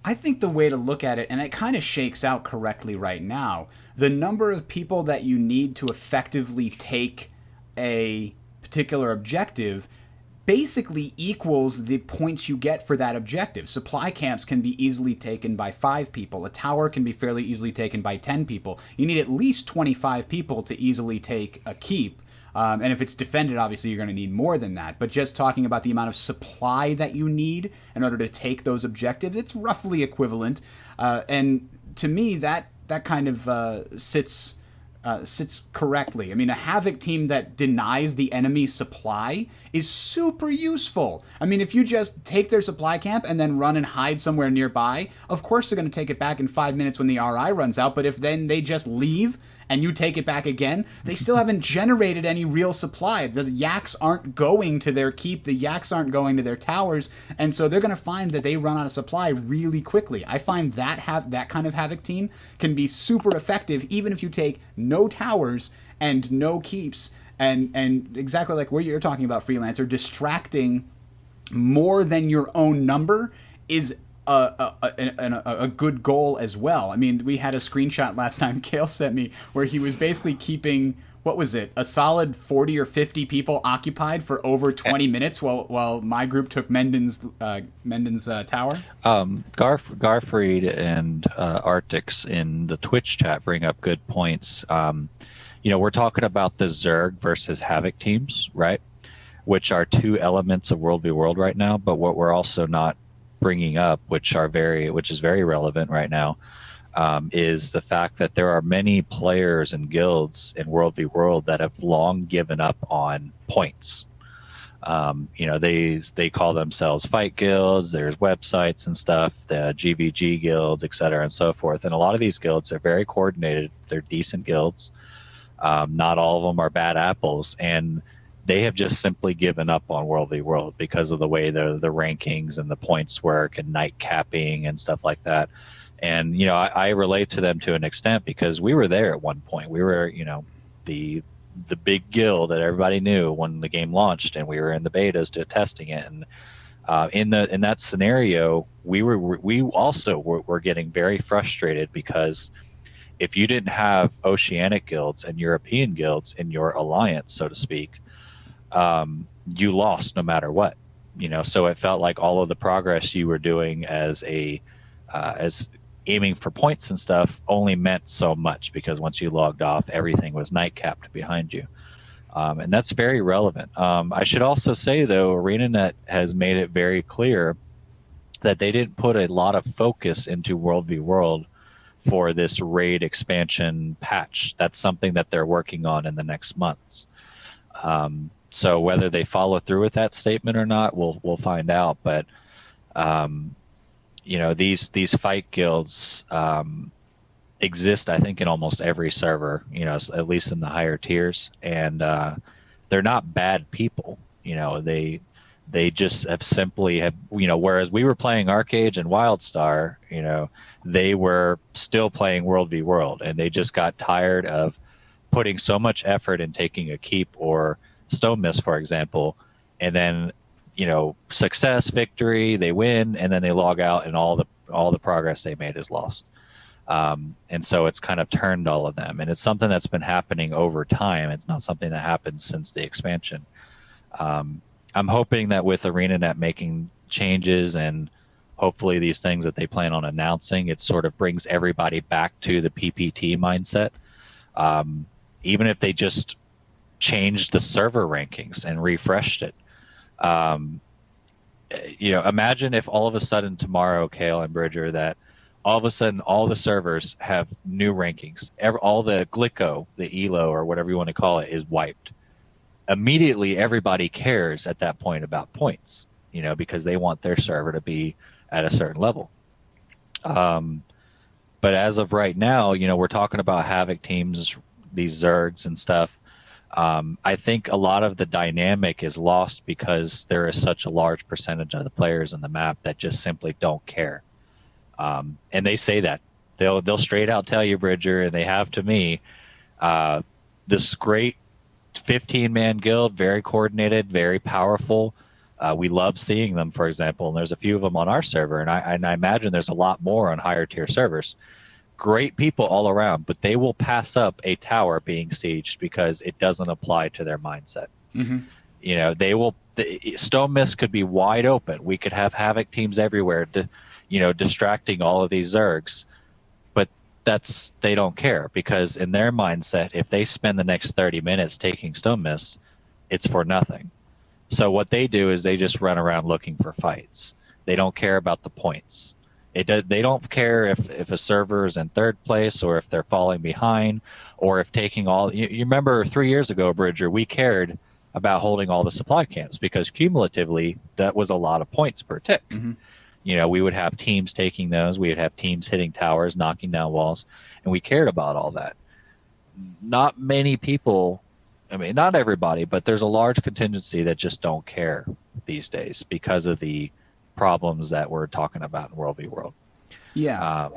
I think the way to look at it, and it kind of shakes out correctly right now, the number of people that you need to effectively take a particular objective basically equals the points you get for that objective. Supply camps can be easily taken by 5 people. A tower can be fairly easily taken by 10 people. You need at least 25 people to easily take a keep. And if it's defended, obviously you're going to need more than that. But just talking about the amount of supply that you need in order to take those objectives, it's roughly equivalent. And to me, that kind of sits correctly. I mean, a Havoc team that denies the enemy supply is super useful. I mean, if you just take their supply camp and then run and hide somewhere nearby, of course they're going to take it back in 5 minutes when the RI runs out. But if then they just leave and you take it back again, they still haven't generated any real supply. The Yaks aren't going to their keep, the Yaks aren't going to their towers, and so they're going to find that they run out of supply really quickly. I find that kind of Havoc team can be super effective even if you take no towers and no keeps, and exactly like what you're talking about, Freelancer, distracting more than your own number is a good goal as well. I mean, we had a screenshot last time Kale sent me where he was basically keeping what was it? A solid 40 or 50 people occupied for over 20 minutes while my group took Menden's tower. Garfried and Arctics in the Twitch chat bring up good points. We're talking about the Zerg versus Havoc teams, right? Which are two elements of World v. World right now. But what we're also not bringing up, which is very relevant right now, is the fact that there are many players and guilds in World v. World that have long given up on points. They call themselves fight guilds. There's websites and stuff, the GVG guilds, et cetera, and so forth. And a lot of these guilds are very coordinated. They're decent guilds. Not all of them are bad apples, and they have just simply given up on World v. World because of the way the rankings and the points work and night capping and stuff like that. And I relate to them to an extent because we were there at one point. We were the big guild that everybody knew when the game launched, and we were in the betas testing it. And in that scenario, we also were getting very frustrated because if you didn't have Oceanic guilds and European guilds in your alliance, so to speak, you lost no matter what. So it felt like all of the progress you were doing as aiming for points and stuff only meant so much, because once you logged off, everything was night capped behind you. And that's very relevant. I should also say, though, ArenaNet has made it very clear that they didn't put a lot of focus into World v. World for this raid expansion patch. That's something that they're working on in the next months. So whether they follow through with that statement or not, we'll find out. But these fight guilds exist, I think, in almost every server, at least in the higher tiers, and they're not bad people. They just have simply whereas we were playing Arcade and WildStar, they were still playing World v. World, and they just got tired of putting so much effort in taking a keep or Stone Mist, for example, and then success, victory, they win, and then they log out, and all the progress they made is lost. And so it's kind of turned all of them, and it's something that's been happening over time. It's not something that happened since the expansion. I'm hoping that with ArenaNet making changes and hopefully these things that they plan on announcing, it sort of brings everybody back to the PPT mindset. Even if they just changed the server rankings and refreshed it. Imagine if all of a sudden tomorrow, Kale and Bridger, that all of a sudden all the servers have new rankings. All the Glico, the ELO, or whatever you want to call it, is wiped. Immediately, everybody cares at that point about points, because they want their server to be at a certain level. But as of right now, we're talking about Havoc teams, these Zergs and stuff. I think a lot of the dynamic is lost because there is such a large percentage of the players in the map that just simply don't care. And they say that. They'll straight out tell you, Bridger, and they have to me, this great 15-man guild, very coordinated, very powerful. We love seeing them, for example, and there's a few of them on our server, and I imagine there's a lot more on higher tier servers. Great people all around, but they will pass up a tower being sieged because it doesn't apply to their mindset. Mm-hmm. They will. Stone Mist could be wide open. We could have Havoc teams everywhere, distracting all of these Zergs, but they don't care, because in their mindset, if they spend the next 30 minutes taking Stone Mist, it's for nothing. So what they do is they just run around looking for fights. They don't care about the points. They don't care if a server is in third place or if they're falling behind or if taking all. You remember 3 years ago, Bridger, we cared about holding all the supply camps because cumulatively that was a lot of points per tick. Mm-hmm. We would have teams taking those. We would have teams hitting towers, knocking down walls, and we cared about all that. Not many people, not everybody, but there's a large contingency that just don't care these days because of the problems that we're talking about in World v. World. Yeah,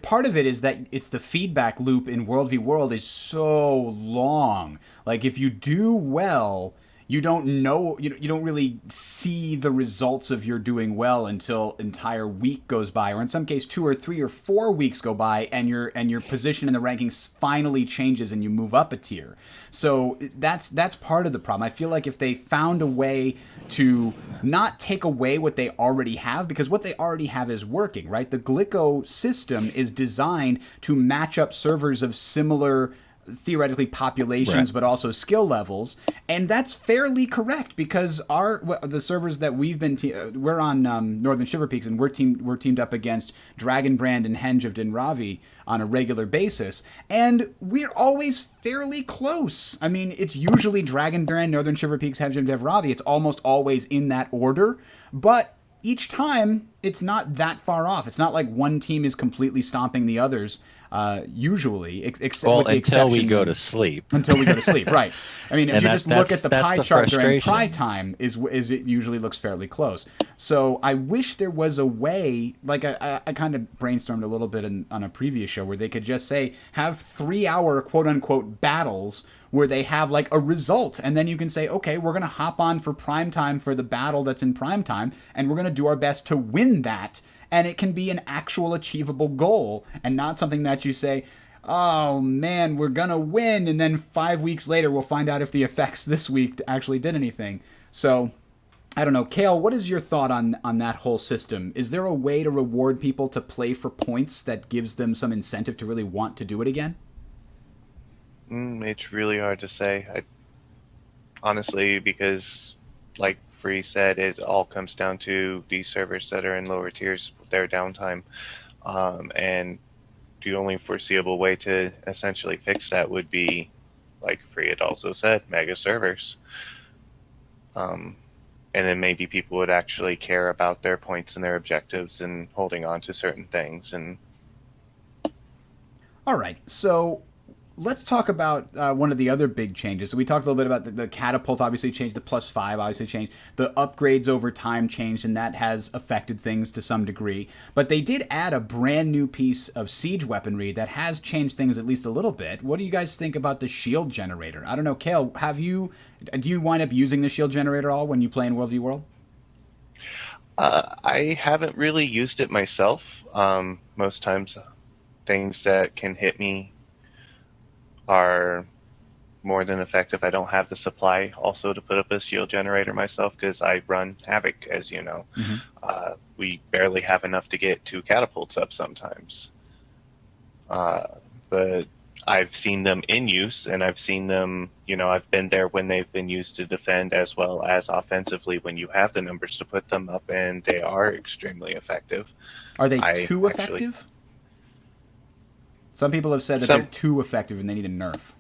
part of it is that it's the feedback loop in World v. World is so long. Like if you do well, you don't know, you don't really see the results of your doing well until entire week goes by, or in some case 2 or 3 or 4 weeks go by, and your position in the rankings finally changes and you move up a tier. So that's part of the problem. I feel like if they found a way to not take away what they already have, because what they already have is working, right? The Glico system is designed to match up servers of similar theoretically populations, but also skill levels, and that's fairly correct because the servers that we've been we're on Northern Shiver Peaks, and we're teamed up against Dragonbrand and Henge of Dinravi on a regular basis, and we're always fairly close. I mean, it's usually Dragonbrand, Northern Shiver Peaks, Henge of Dinravi. It's almost always in that order, but each time it's not that far off. It's not like one team is completely stomping the others. Usually, except until we go to sleep. Until we go to sleep, right? I mean, if you just look at the pie chart during prime time, is it usually looks fairly close. So I wish there was a way, like I kind of brainstormed a little bit on a previous show, where they could just say have 3-hour quote unquote battles where they have like a result, and then you can say, okay, we're gonna hop on for prime time for the battle that's in prime time, and we're gonna do our best to win that. And it can be an actual achievable goal and not something that you say, oh man, we're going to win. And then 5 weeks later, we'll find out if the effects this week actually did anything. So I don't know. Kale, what is your thought on that whole system? Is there a way to reward people to play for points that gives them some incentive to really want to do it again? It's really hard to say. Honestly, because like Free said, it all comes down to these servers that are in lower tiers, their downtime, and the only foreseeable way to essentially fix that would be, like Free had also said, mega servers, and then maybe people would actually care about their points and their objectives and holding on to certain things. And all right, so let's talk about one of the other big changes. So we talked a little bit about the catapult obviously changed, the +5 obviously changed, the upgrades over time changed, and that has affected things to some degree. But they did add a brand new piece of siege weaponry that has changed things at least a little bit. What do you guys think about the shield generator? I don't know, Kale, do you wind up using the shield generator at all when you play in World v World? I haven't really used it myself. Most times things that can hit me are more than effective. I don't have the supply also to put up a shield generator myself because I run Havoc, as you know. Mm-hmm. We barely have enough to get 2 catapults up sometimes. But I've seen them in use, and I've seen them, I've been there when they've been used to defend as well as offensively when you have the numbers to put them up, and they are extremely effective. Are they too effective? Some people have said that they're too effective and they need a nerf.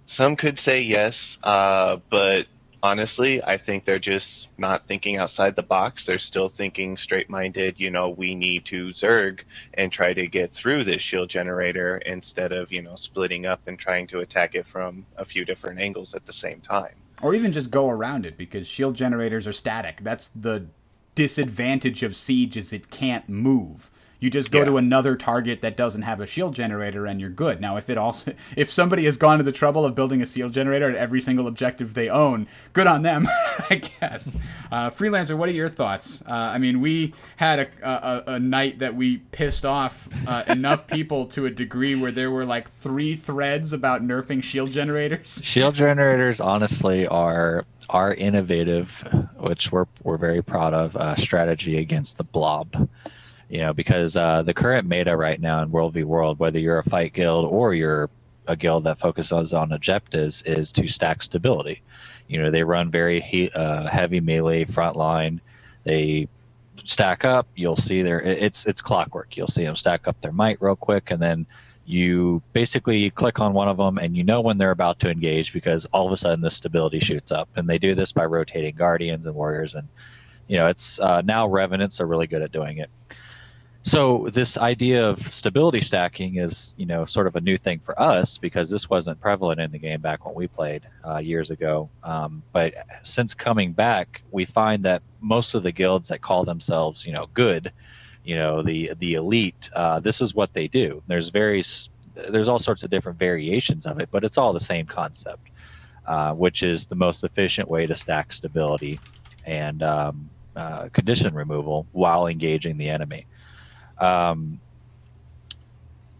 Some could say yes, but honestly, I think they're just not thinking outside the box. They're still thinking straight-minded, we need to Zerg and try to get through this shield generator instead of, splitting up and trying to attack it from a few different angles at the same time. Or even just go around it, because shield generators are static. That's the disadvantage of Siege, is it can't move. You just go to another target that doesn't have a shield generator and you're good. Now, if somebody has gone to the trouble of building a shield generator at every single objective they own, good on them, I guess. Freelancer, what are your thoughts? I mean, we had a night that we pissed off enough people to a degree where there were like 3 threads about nerfing shield generators. Shield generators, honestly, are innovative, which we're very proud of, strategy against the blob. Because the current meta right now in World v World, whether you're a fight guild or you're a guild that focuses on objectives, is to stack stability. They run very heavy melee frontline. They stack up. You'll see it's clockwork. You'll see them stack up their might real quick, and then you basically click on one of them, and when they're about to engage, because all of a sudden the stability shoots up. And they do this by rotating guardians and warriors, and it's now revenants are really good at doing it. So this idea of stability stacking is, sort of a new thing for us, because this wasn't prevalent in the game back when we played years ago. But since coming back, we find that most of the guilds that call themselves, good, the elite, this is what they do. There's all sorts of different variations of it, but it's all the same concept. which is the most efficient way to stack stability and condition removal while engaging the enemy.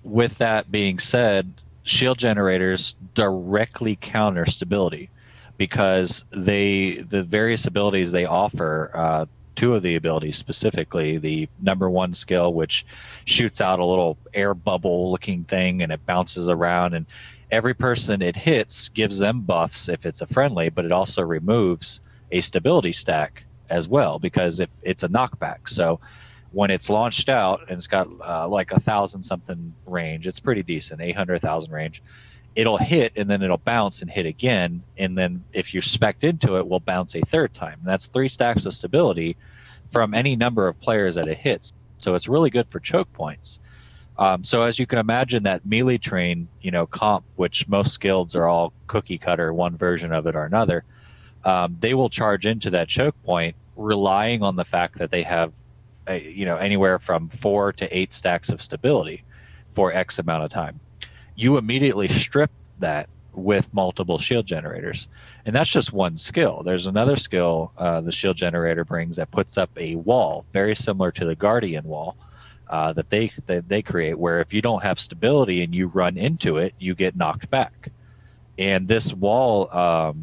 With that being said, shield generators directly counter stability because the various abilities they offer, two of the abilities specifically, the number one skill, which shoots out a little air bubble looking thing and it bounces around, and every person it hits gives them buffs if it's a friendly, but it also removes a stability stack as well because if it's a knockback. So when it's launched out and it's got like 1,000 something range, it's pretty decent, 800,000 range. It'll hit and then it'll bounce and hit again, and then if you're spec'd into it, will bounce a third time. And that's 3 stacks of stability from any number of players that it hits. So it's really good for choke points. So as you can imagine, that melee train, comp, which most guilds are all cookie cutter, one version of it or another, they will charge into that choke point, relying on the fact that they have anywhere from 4 to 8 stacks of stability for X amount of time. You immediately strip that with multiple shield generators, and that's just one skill. There's another skill the shield generator brings that puts up a wall very similar to the Guardian wall that they create, where if you don't have stability and you run into it, you get knocked back. And this wall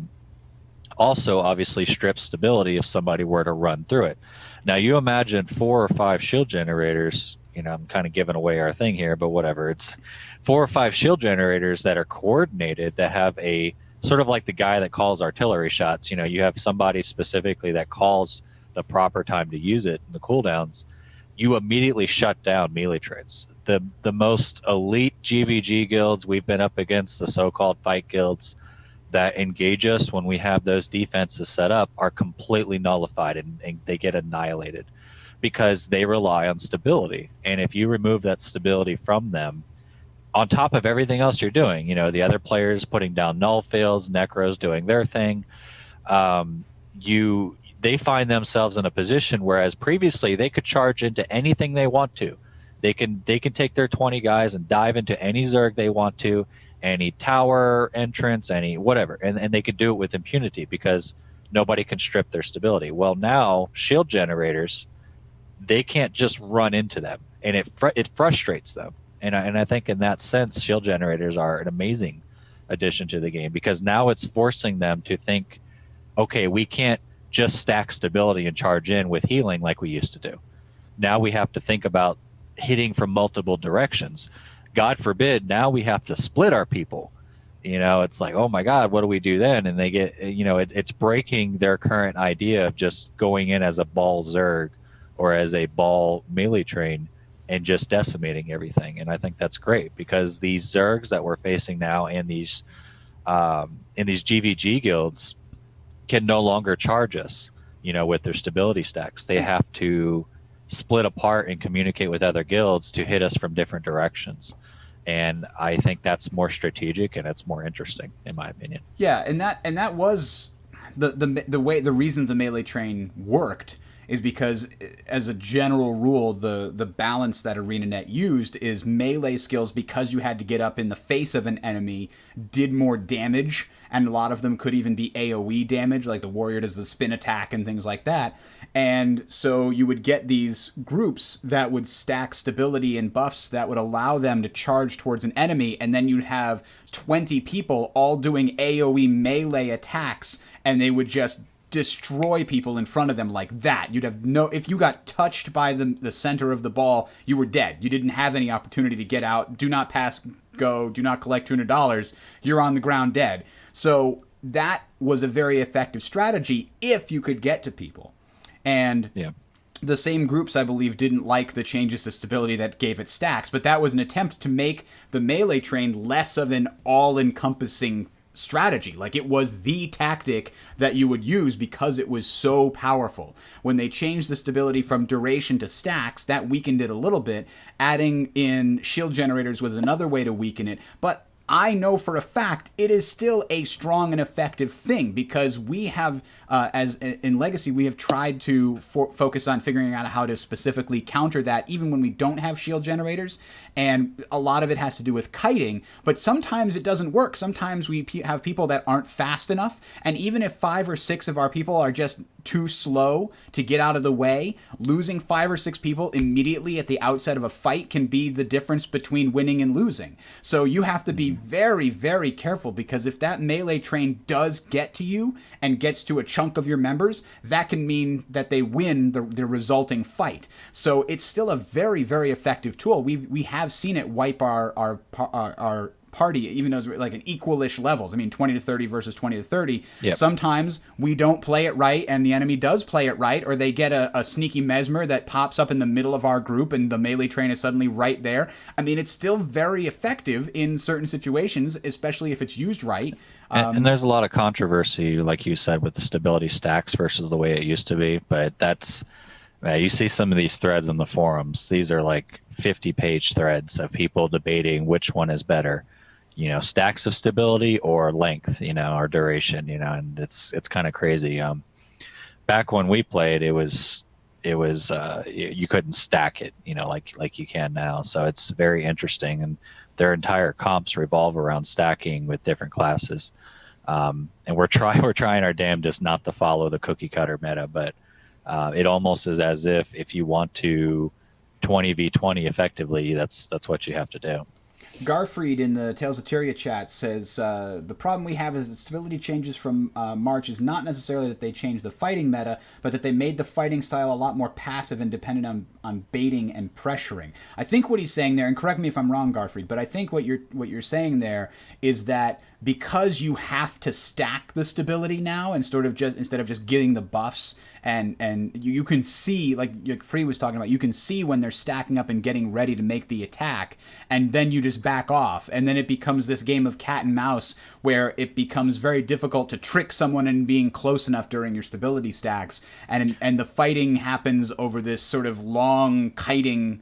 also obviously strips stability if somebody were to run through it. Now you imagine 4 or 5 shield generators, I'm kind of giving away our thing here, but whatever. It's 4 or 5 shield generators that are coordinated, that have a sort of like the guy that calls artillery shots. You have somebody specifically that calls the proper time to use it in the cooldowns. You immediately shut down melee trains. The most elite GVG guilds we've been up against, the so-called fight guilds that engage us when we have those defenses set up, are completely nullified and they get annihilated because they rely on stability. And if you remove that stability from them, on top of everything else you're doing, the other players putting down null fields, necros doing their thing, they find themselves in a position whereas previously they could charge into anything they want to. They can take their 20 guys and dive into any Zerg they want to, any tower entrance, any whatever, and they could do it with impunity because nobody can strip their stability. Well, now shield generators, they can't just run into them, and it frustrates them. And I think in that sense, shield generators are an amazing addition to the game because now it's forcing them to think, okay, we can't just stack stability and charge in with healing like we used to do. Now we have to think about hitting from multiple directions. God forbid, now we have to split our people. It's like, oh my God, what do we do then? And they get, it's breaking their current idea of just going in as a ball Zerg or as a ball melee train and just decimating everything. And I think that's great because these Zergs that we're facing now and these GVG guilds can no longer charge us, with their stability stacks. They have to split apart and communicate with other guilds to hit us from different directions. And I think that's more strategic and it's more interesting, in my opinion. Yeah, and that was the reason the melee train worked is because, as a general rule, the balance that ArenaNet used is melee skills, because you had to get up in the face of an enemy, did more damage, and a lot of them could even be AoE damage, like the warrior does the spin attack and things like that. And so you would get these groups that would stack stability and buffs that would allow them to charge towards an enemy, and then you'd have 20 people all doing AoE melee attacks, and they would just destroy people in front of them like that. You'd have if you got touched by the center of the ball, you were dead. You didn't have any opportunity to get out. Do not pass go. Do not collect $200. You're on the ground dead. So that was a very effective strategy if you could get to people. And the same groups, I believe, didn't like the changes to stability that gave it stacks, but that was an attempt to make the melee train less of an all-encompassing strategy. Like, it was the tactic that you would use because it was so powerful. When they changed the stability from duration to stacks, that weakened it a little bit. Adding in shield generators was another way to weaken it, but I know for a fact it is still a strong and effective thing, because we have, as in Legacy, we have tried to focus on figuring out how to specifically counter that, even when we don't have shield generators. And a lot of it has to do with kiting, but sometimes it doesn't work. Sometimes we have people that aren't fast enough, and even if 5 or 6 of our people are just too slow to get out of the way, losing 5 or 6 people immediately at the outset of a fight can be the difference between winning and losing. So you have to be very, very careful, because if that melee train does get to you and gets to a chunk of your members, that can mean that they win the resulting fight. So it's still a very, very effective tool. We have seen it wipe our party, even though it's like an equalish levels. I mean, 20 to 30 versus 20 to 30. Yep. Sometimes we don't play it right and the enemy does play it right, or they get a sneaky mesmer that pops up in the middle of our group and the melee train is suddenly right there. I mean, it's still very effective in certain situations, especially if it's used right. And there's a lot of controversy, like you said, with the stability stacks versus the way it used to be. But that's, you see some of these threads on the forums. These are like 50-page threads of people debating which one is better. Stacks of stability or length, or duration, and it's kind of crazy. Back when we played, it was you couldn't stack it, like you can now. So it's very interesting, and their entire comps revolve around stacking with different classes. And we're trying our damnedest not to follow the cookie cutter meta, but it almost is as if you want to 20v20 effectively, that's what you have to do. Garfried in the Tales of Tyria chat says, the problem we have is that stability changes from March is not necessarily that they changed the fighting meta, but that they made the fighting style a lot more passive and dependent on baiting and pressuring. I think what he's saying there, and correct me if I'm wrong, Garfried, but I think what you're saying there is that because you have to stack the stability now and sort of just instead of just getting the buffs, and you can see, like Free was talking about, you can see when they're stacking up and getting ready to make the attack, and then you just back off, and then it becomes this game of cat and mouse where it becomes very difficult to trick someone in being close enough during your stability stacks, and the fighting happens over this sort of long kiting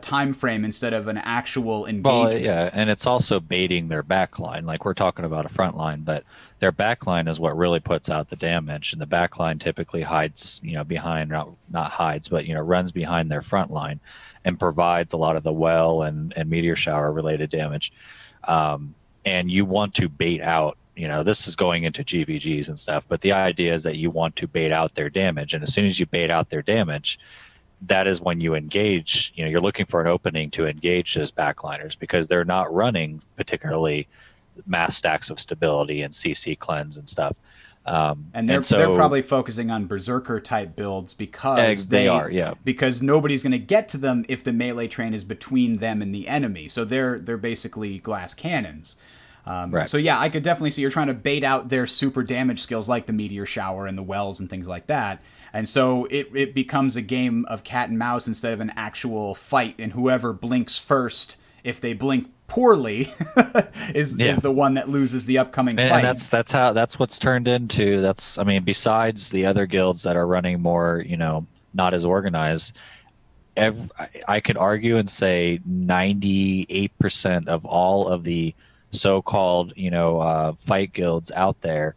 time frame instead of an actual engagement. Well, yeah, and it's also baiting their backline. Like, we're talking about a front line, but their backline is what really puts out the damage, and the backline typically hides, behind, not hides, but runs behind their front line and provides a lot of the well and meteor shower related damage. And you want to bait out, this is going into GVGs and stuff, but the idea is that you want to bait out their damage, and as soon as you bait out their damage, that is when you engage. You're looking for an opening to engage those backliners, because they're not running particularly mass stacks of stability and CC cleanse and stuff. And they're probably focusing on berserker type builds because they are, yeah. Because nobody's going to get to them if the melee train is between them and the enemy. So they're basically glass cannons. Right. So yeah, I could definitely see you're trying to bait out their super damage skills like the meteor shower and the wells and things like that. And so it becomes a game of cat and mouse instead of an actual fight, and whoever blinks first, if they blink poorly, is the one that loses the upcoming fight. And that's what's turned into. Besides the other guilds that are running more, not as organized, I could argue and say 98% of all of the so-called fight guilds out there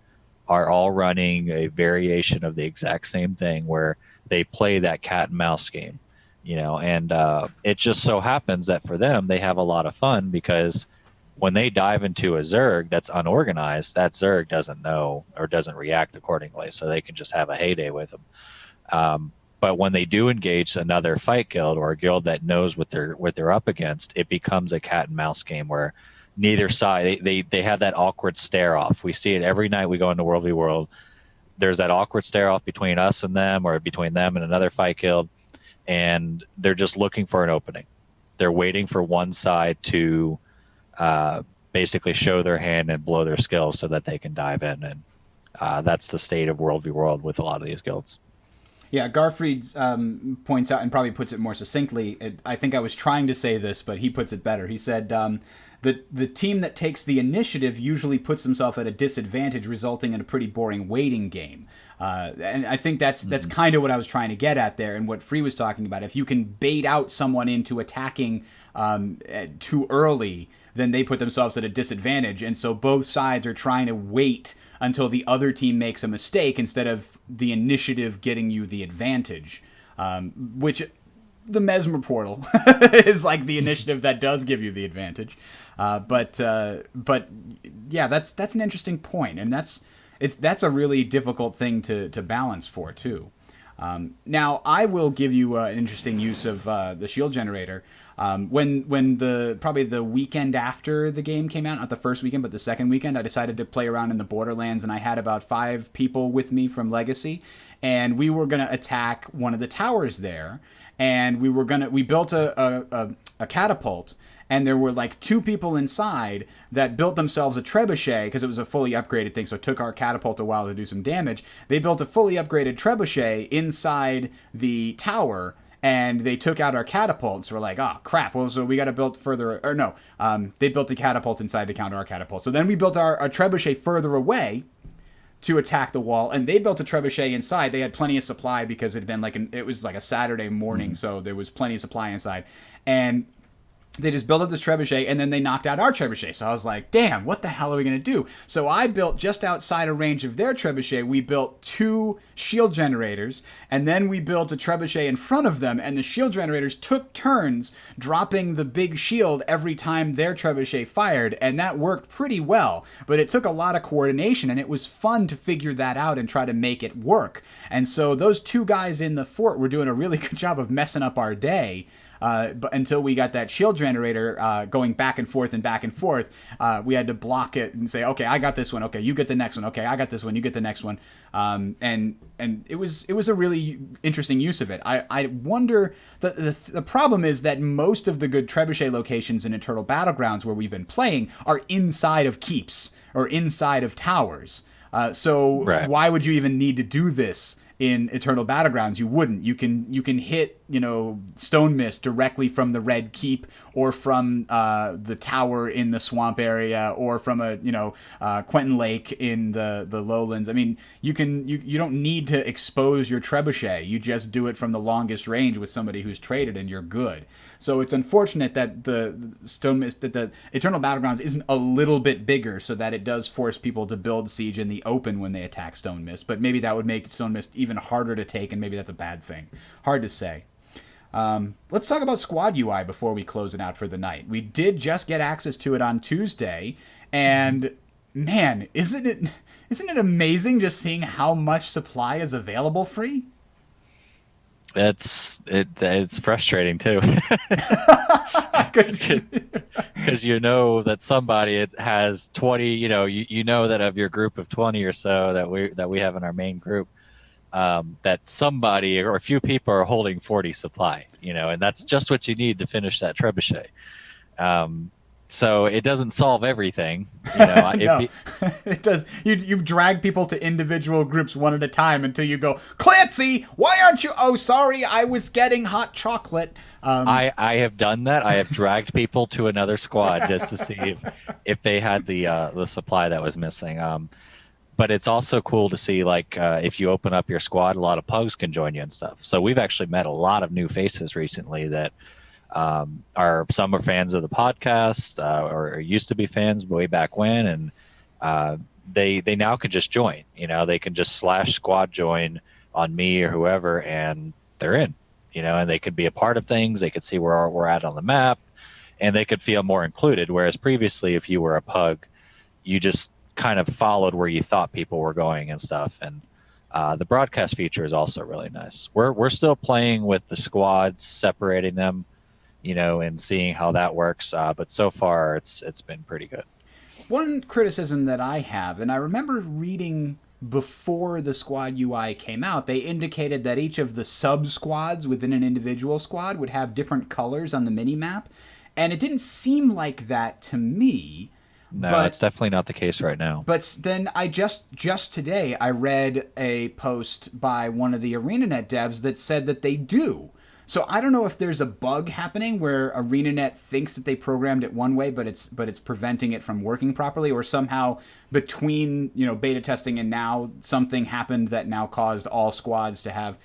are all running a variation of the exact same thing, where they play that cat and mouse game, and it just so happens that for them, they have a lot of fun, because when they dive into a Zerg that's unorganized, that Zerg doesn't know or doesn't react accordingly, so they can just have a heyday with them. But when they do engage another fight guild or a guild that knows what they're up against, it becomes a cat and mouse game where neither side, they have that awkward stare off. We see it every night we go into World v World. There's that awkward stare off between us and them, or between them and another fight guild, and they're just looking for an opening. They're waiting for one side to basically show their hand and blow their skills so that they can dive in, and that's the state of World v World with a lot of these guilds. Yeah, Garfried points out and probably puts it more succinctly. I think I was trying to say this, but he puts it better. He said, the team that takes the initiative usually puts themselves at a disadvantage, resulting in a pretty boring waiting game. And I think that's kind of what I was trying to get at there, and what Free was talking about. If you can bait out someone into attacking too early, then they put themselves at a disadvantage. And so both sides are trying to wait until the other team makes a mistake instead of the initiative getting you the advantage, which the Mesmer portal is like the initiative that does give you the advantage. But yeah, that's an interesting point, and that's a really difficult thing to balance for too. Now, I will give you an interesting use of the shield generator. When probably the weekend after the game came out, not the first weekend, but the second weekend, I decided to play around in the Borderlands, and I had about 5 people with me from Legacy, and we were going to attack one of the towers there, and we built a catapult, and there were like 2 people inside that built themselves a trebuchet because it was a fully upgraded thing, so it took our catapult a while to do some damage. They built a fully upgraded trebuchet inside the tower, and they took out our catapult. So we're like, oh, crap. Well, so we got to build further. Or no, they built a catapult inside to counter our catapult. So then we built our trebuchet further away to attack the wall, and they built a trebuchet inside. They had plenty of supply because it was like a Saturday morning, so there was plenty of supply inside. And they just built up this trebuchet, and then they knocked out our trebuchet. So I was like, damn, what the hell are we going to do? So I built, just outside of range of their trebuchet, we built 2 shield generators, and then we built a trebuchet in front of them, and the shield generators took turns dropping the big shield every time their trebuchet fired, and that worked pretty well. But it took a lot of coordination, and it was fun to figure that out and try to make it work. And so those 2 guys in the fort were doing a really good job of messing up our day. But until we got that shield generator going back and forth, we had to block it and say, okay, I got this one. Okay, you get the next one. Okay, I got this one. You get the next one. And it was a really interesting use of it. I wonder, the problem is that most of the good trebuchet locations in Eternal Battlegrounds where we've been playing are inside of keeps or inside of towers. So why would you even need to do this? In Eternal Battlegrounds, you wouldn't. You can hit, Stone Mist directly from the Red Keep, or from the tower in the swamp area, or from Quentin Lake in the lowlands. I mean, you don't need to expose your trebuchet. You just do it from the longest range with somebody who's traded, and you're good. So it's unfortunate that the Eternal Battlegrounds isn't a little bit bigger, so that it does force people to build siege in the open when they attack Stone Mist. But maybe that would make Stone Mist even harder to take, and maybe that's a bad thing. Hard to say. Let's talk about Squad UI before we close it out for the night. We did just get access to it on Tuesday, and man, isn't it amazing just seeing how much supply is available free? It's frustrating too, because you know that somebody has 20. You know that of your group of 20 or so that we have in our main group, that somebody or a few people are holding 40 supply. And that's just what you need to finish that trebuchet. So it doesn't solve everything. No, it does. You've dragged people to individual groups one at a time until you go, Clancy, why aren't you? Oh, sorry, I was getting hot chocolate. I have done that. I have dragged people to another squad just to see if they had the supply that was missing. But it's also cool to see, if you open up your squad, a lot of pugs can join you and stuff. So we've actually met a lot of new faces recently that some are fans of the podcast, or used to be fans way back when, and they now can just join. They can just /squad join on me or whoever, and they're in. And they could be a part of things. They could see where we're at on the map, and they could feel more included. Whereas previously, if you were a pug, you just kind of followed where you thought people were going and stuff. And the broadcast feature is also really nice. We're still playing with the squads, separating them, and seeing how that works. But so far, it's been pretty good. One criticism that I have, and I remember reading before the squad UI came out, they indicated that each of the sub-squads within an individual squad would have different colors on the mini-map, and it didn't seem like that to me. No, it's definitely not the case right now. But then I just today, I read a post by one of the ArenaNet devs that said that they do. So I don't know if there's a bug happening where ArenaNet thinks that they programmed it one way, but it's preventing it from working properly, or somehow between beta testing and now something happened that now caused all squads to have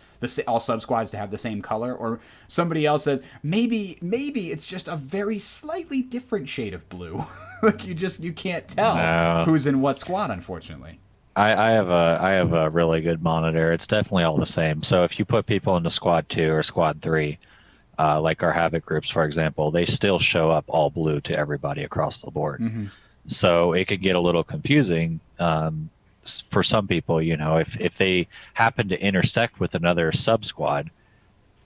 all sub squads to have the same color, or somebody else says maybe it's just a very slightly different shade of blue. Like you can't tell who's in what squad, unfortunately. I have a really good monitor. It's definitely all the same. So if you put people into squad 2 or squad 3, like our Havoc groups, for example, they still show up all blue to everybody across the board. Mm-hmm. So it could get a little confusing for some people. If they happen to intersect with another sub squad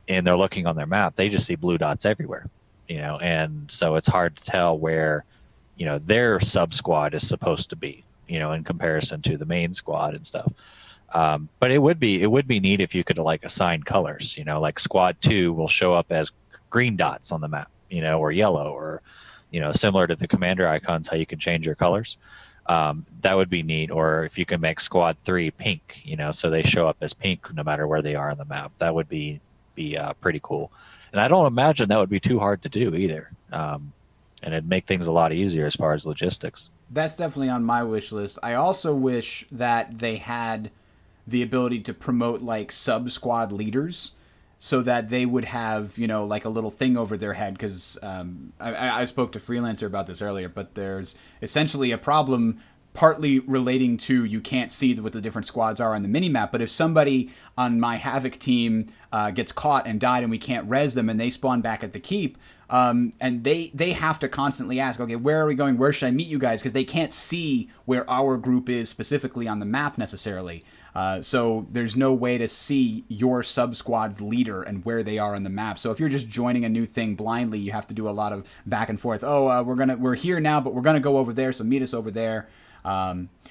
and they're looking on their map, they just see blue dots everywhere. And so it's hard to tell where their sub squad is supposed to be, in comparison to the main squad and stuff. But it would be neat if you could like assign colors, like squad 2 will show up as green dots on the map, or yellow, or, similar to the commander icons, how you can change your colors. That would be neat. Or if you can make squad 3 pink, so they show up as pink no matter where they are on the map, that would be pretty cool. And I don't imagine that would be too hard to do either. And it'd make things a lot easier as far as logistics. That's definitely on my wish list. I also wish that they had the ability to promote like sub squad leaders, so that they would have like a little thing over their head. Because I spoke to Freelancer about this earlier, but there's essentially a problem partly relating to you can't see what the different squads are on the minimap. But if somebody on my Havoc team gets caught and died and we can't res them and they spawn back at the keep, and they have to constantly ask, okay, where are we going? Where should I meet you guys? Because they can't see where our group is specifically on the map necessarily. So there's no way to see your sub-squad's leader and where they are on the map. So if you're just joining a new thing blindly, you have to do a lot of back and forth. We're here now, but we're going to go over there, so meet us over there.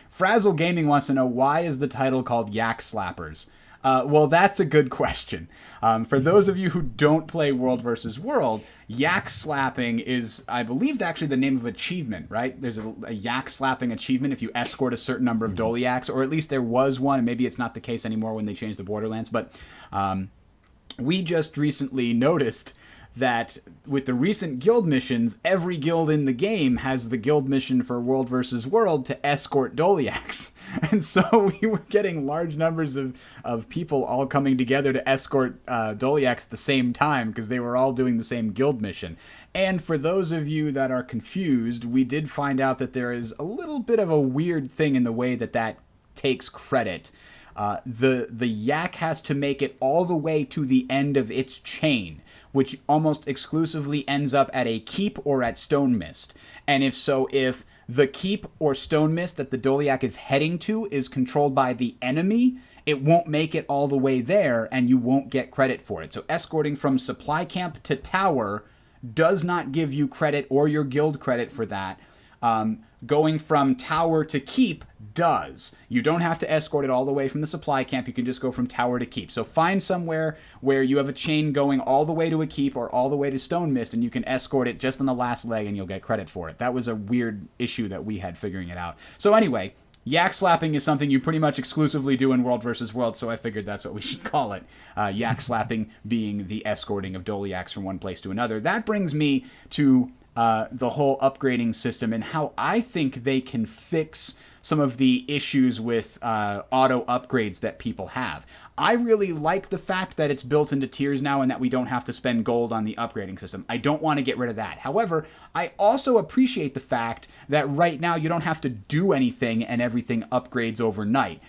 Frazzle Gaming wants to know, why is the title called Yakslappers? Well, that's a good question. For those of you who don't play World vs. World, yak slapping is, I believe, actually the name of achievement, right? There's a yak slapping achievement if you escort a certain number of Doliaks, or at least there was one, and maybe it's not the case anymore when they changed the Borderlands, but we just recently noticed that with the recent guild missions, every guild in the game has the guild mission for World vs. World to escort Doliaks. And so we were getting large numbers of people all coming together to escort Doliaks at the same time, because they were all doing the same guild mission. And for those of you that are confused, we did find out that there is a little bit of a weird thing in the way that takes credit. The yak has to make it all the way to the end of its chain, which almost exclusively ends up at a keep or at Stone Mist. And if the keep or Stone Mist that the Doliak is heading to is controlled by the enemy, it won't make it all the way there, and you won't get credit for it. So escorting from supply camp to tower does not give you credit or your guild credit for that. Going from tower to keep does. You don't have to escort it all the way from the supply camp. You can just go from tower to keep. So find somewhere where you have a chain going all the way to a keep or all the way to Stone Mist, and you can escort it just on the last leg and you'll get credit for it. That was a weird issue that we had figuring it out. So anyway, yak slapping is something you pretty much exclusively do in World vs. World, so I figured that's what we should call it. Yak slapping being the escorting of Doliaks from one place to another. That brings me to the whole upgrading system and how I think they can fix some of the issues with auto upgrades that people have. I really like the fact that it's built into tiers now and that we don't have to spend gold on the upgrading system. I don't want to get rid of that. However, I also appreciate the fact that right now you don't have to do anything and everything upgrades overnight.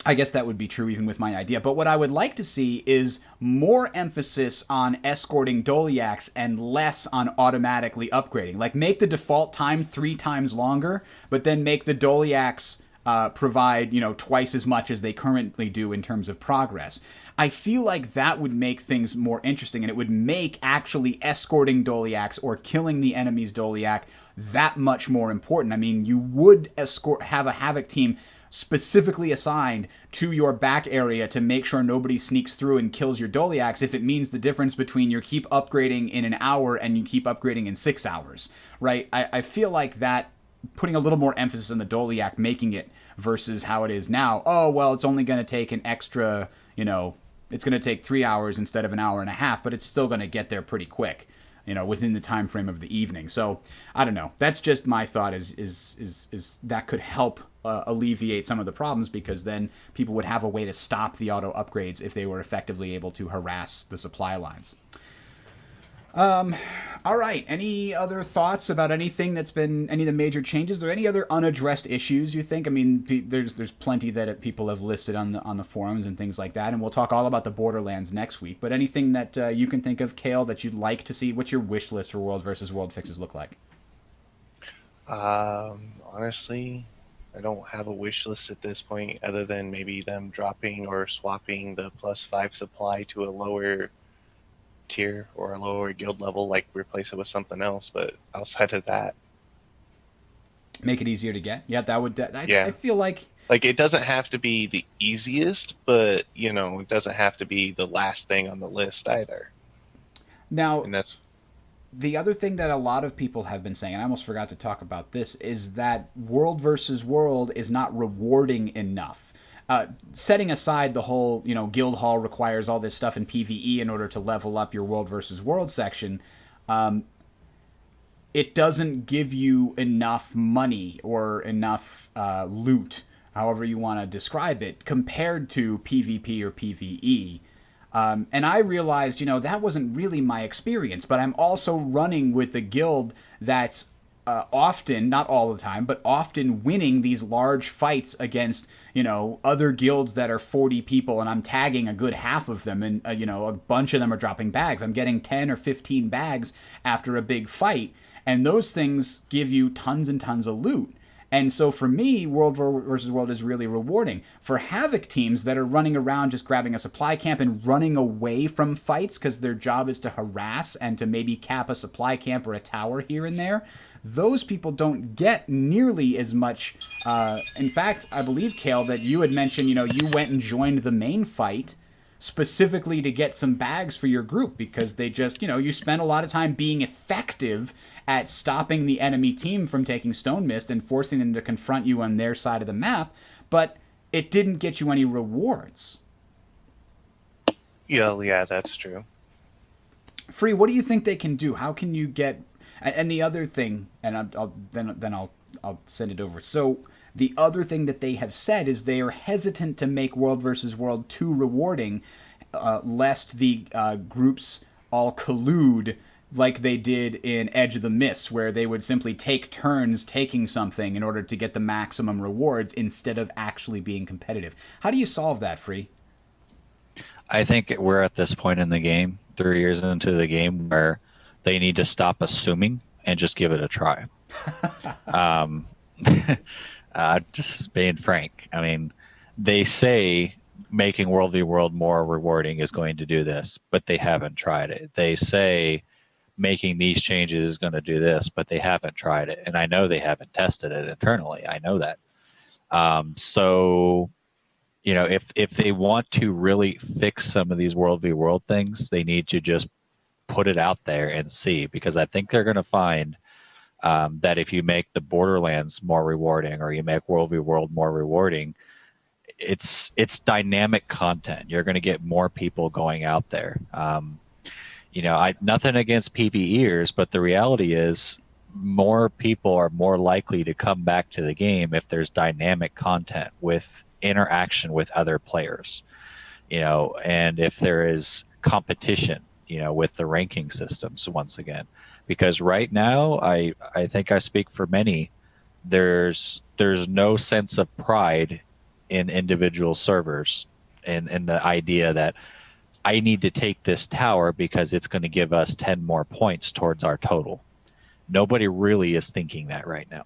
I guess that would be true even with my idea. But what I would like to see is more emphasis on escorting Doliaks and less on automatically upgrading. Like, make the default time 3 times longer, but then make the Doliaks provide, twice as much as they currently do in terms of progress. I feel like that would make things more interesting, and it would make actually escorting Doliaks or killing the enemy's Doliak that much more important. I mean, you would have a Havoc team specifically assigned to your back area to make sure nobody sneaks through and kills your Doliaks if it means the difference between you keep upgrading in an hour and you keep upgrading in 6 hours, right? I feel like that, putting a little more emphasis on the Doliak, making it versus how it is now. Oh, well, it's only going to take an extra, it's going to take 3 hours instead of an hour and a half, but it's still going to get there pretty quick, within the time frame of the evening. So I don't know. That's just my thought. Is that could help alleviate some of the problems, because then people would have a way to stop the auto upgrades if they were effectively able to harass the supply lines. All right. Any other thoughts about anything that's been any of the major changes? Are there any other unaddressed issues you think? I mean, there's plenty that people have listed on the forums and things like that, and we'll talk all about the Borderlands next week. But anything that you can think of, Kale, that you'd like to see? What's your wish list for World versus World fixes look like? Honestly, I don't have a wish list at this point, other than maybe them dropping or swapping the +5 supply to a lower tier or a lower guild level, like replace it with something else. But outside of that, make it easier to get. Yeah, that would. Yeah. I feel like it doesn't have to be the easiest, but it doesn't have to be the last thing on the list either. Now, And that's the other thing that a lot of people have been saying, and I almost forgot to talk about this, is that World versus World is not rewarding enough. Setting aside the whole, Guild Hall requires all this stuff in PvE in order to level up your World versus World section, it doesn't give you enough money or enough loot, however you want to describe it, compared to PvP or PvE. And I realized, that wasn't really my experience, but I'm also running with a guild that's often, not all the time, but often winning these large fights against, other guilds that are 40 people, and I'm tagging a good half of them, and, a bunch of them are dropping bags. I'm getting 10 or 15 bags after a big fight, and those things give you tons and tons of loot. And so for me, World versus World is really rewarding. For Havoc teams that are running around just grabbing a supply camp and running away from fights because their job is to harass and to maybe cap a supply camp or a tower here and there, those people don't get nearly as much. In fact, I believe, Kale, that you had mentioned, you went and joined the main fight specifically to get some bags for your group, because they just, you spent a lot of time being effective at stopping the enemy team from taking Stone Mist and forcing them to confront you on their side of the map, but it didn't get you any rewards. yeah, that's true. Free, what do you think they can do? How can you get? And the other thing, and I'll send it over. So the other thing that they have said is they are hesitant to make World versus World too rewarding, lest the groups all collude like they did in Edge of the Mist, where they would simply take turns taking something in order to get the maximum rewards instead of actually being competitive. How do you solve that, Free? I think we're at this point in the game, 3 years into the game, where they need to stop assuming and just give it a try. Just being frank. I mean, they say making World v World more rewarding is going to do this, but they haven't tried it. They say making these changes is going to do this, but they haven't tried it. And I know they haven't tested it internally. I know that. So, if they want to really fix some of these World v World things, they need to just put it out there and see, because I think they're going to find that if you make the Borderlands more rewarding, or you make World v World more rewarding, it's dynamic content. You're going to get more people going out there. Nothing against PvEers, but the reality is more people are more likely to come back to the game if there's dynamic content with interaction with other players, and if there is competition, with the ranking systems once again. Because right now, I think I speak for many, there's no sense of pride in individual servers, and the idea that I need to take this tower because it's going to give us 10 more points towards our total. Nobody really is thinking that right now.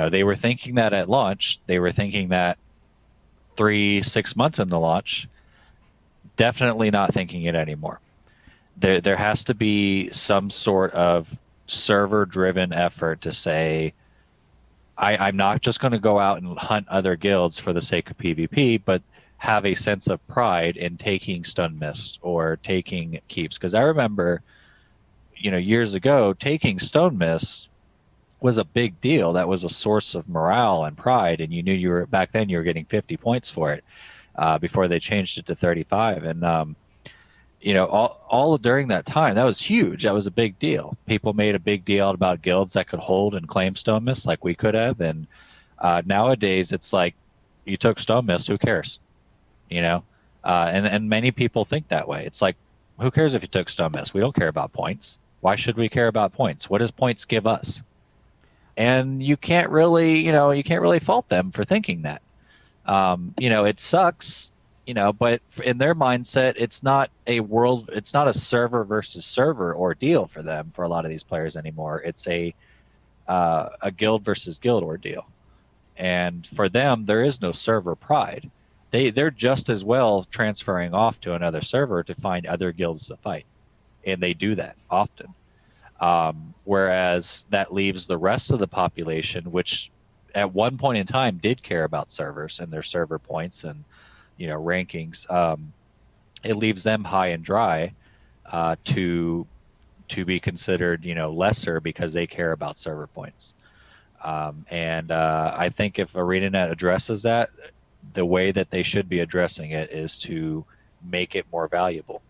They were thinking that at launch. They were thinking that 3-6 months into launch. Definitely not thinking it anymore. There has to be some sort of server-driven effort to say, I'm not just going to go out and hunt other guilds for the sake of PvP, but have a sense of pride in taking Stun Mist or taking keeps. Because I remember, years ago, taking Stone Mist was a big deal. That was a source of morale and pride, and you knew back then you were getting 50 points for it. before they changed it to 35. And all during that time, that was huge. That was a big deal. People made a big deal about guilds that could hold and claim Stone Mist like we could have. And nowadays, it's like, you took Stone Mist, who cares? And many people think that way. It's like, who cares if you took Stone Mist? We don't care about points. Why should we care about points? What does points give us? And you can't really fault them for thinking that. It sucks, but in their mindset, it's not a server versus server ordeal for them, for a lot of these players anymore. It's a guild versus guild ordeal. And for them, there is no server pride. They're just as well transferring off to another server to find other guilds to fight. And they do that often. Whereas that leaves the rest of the population, which at one point in time did care about servers and their server points and rankings. It leaves them high and dry to be considered lesser because they care about server points. And I think if ArenaNet addresses that, the way that they should be addressing it is to make it more valuable.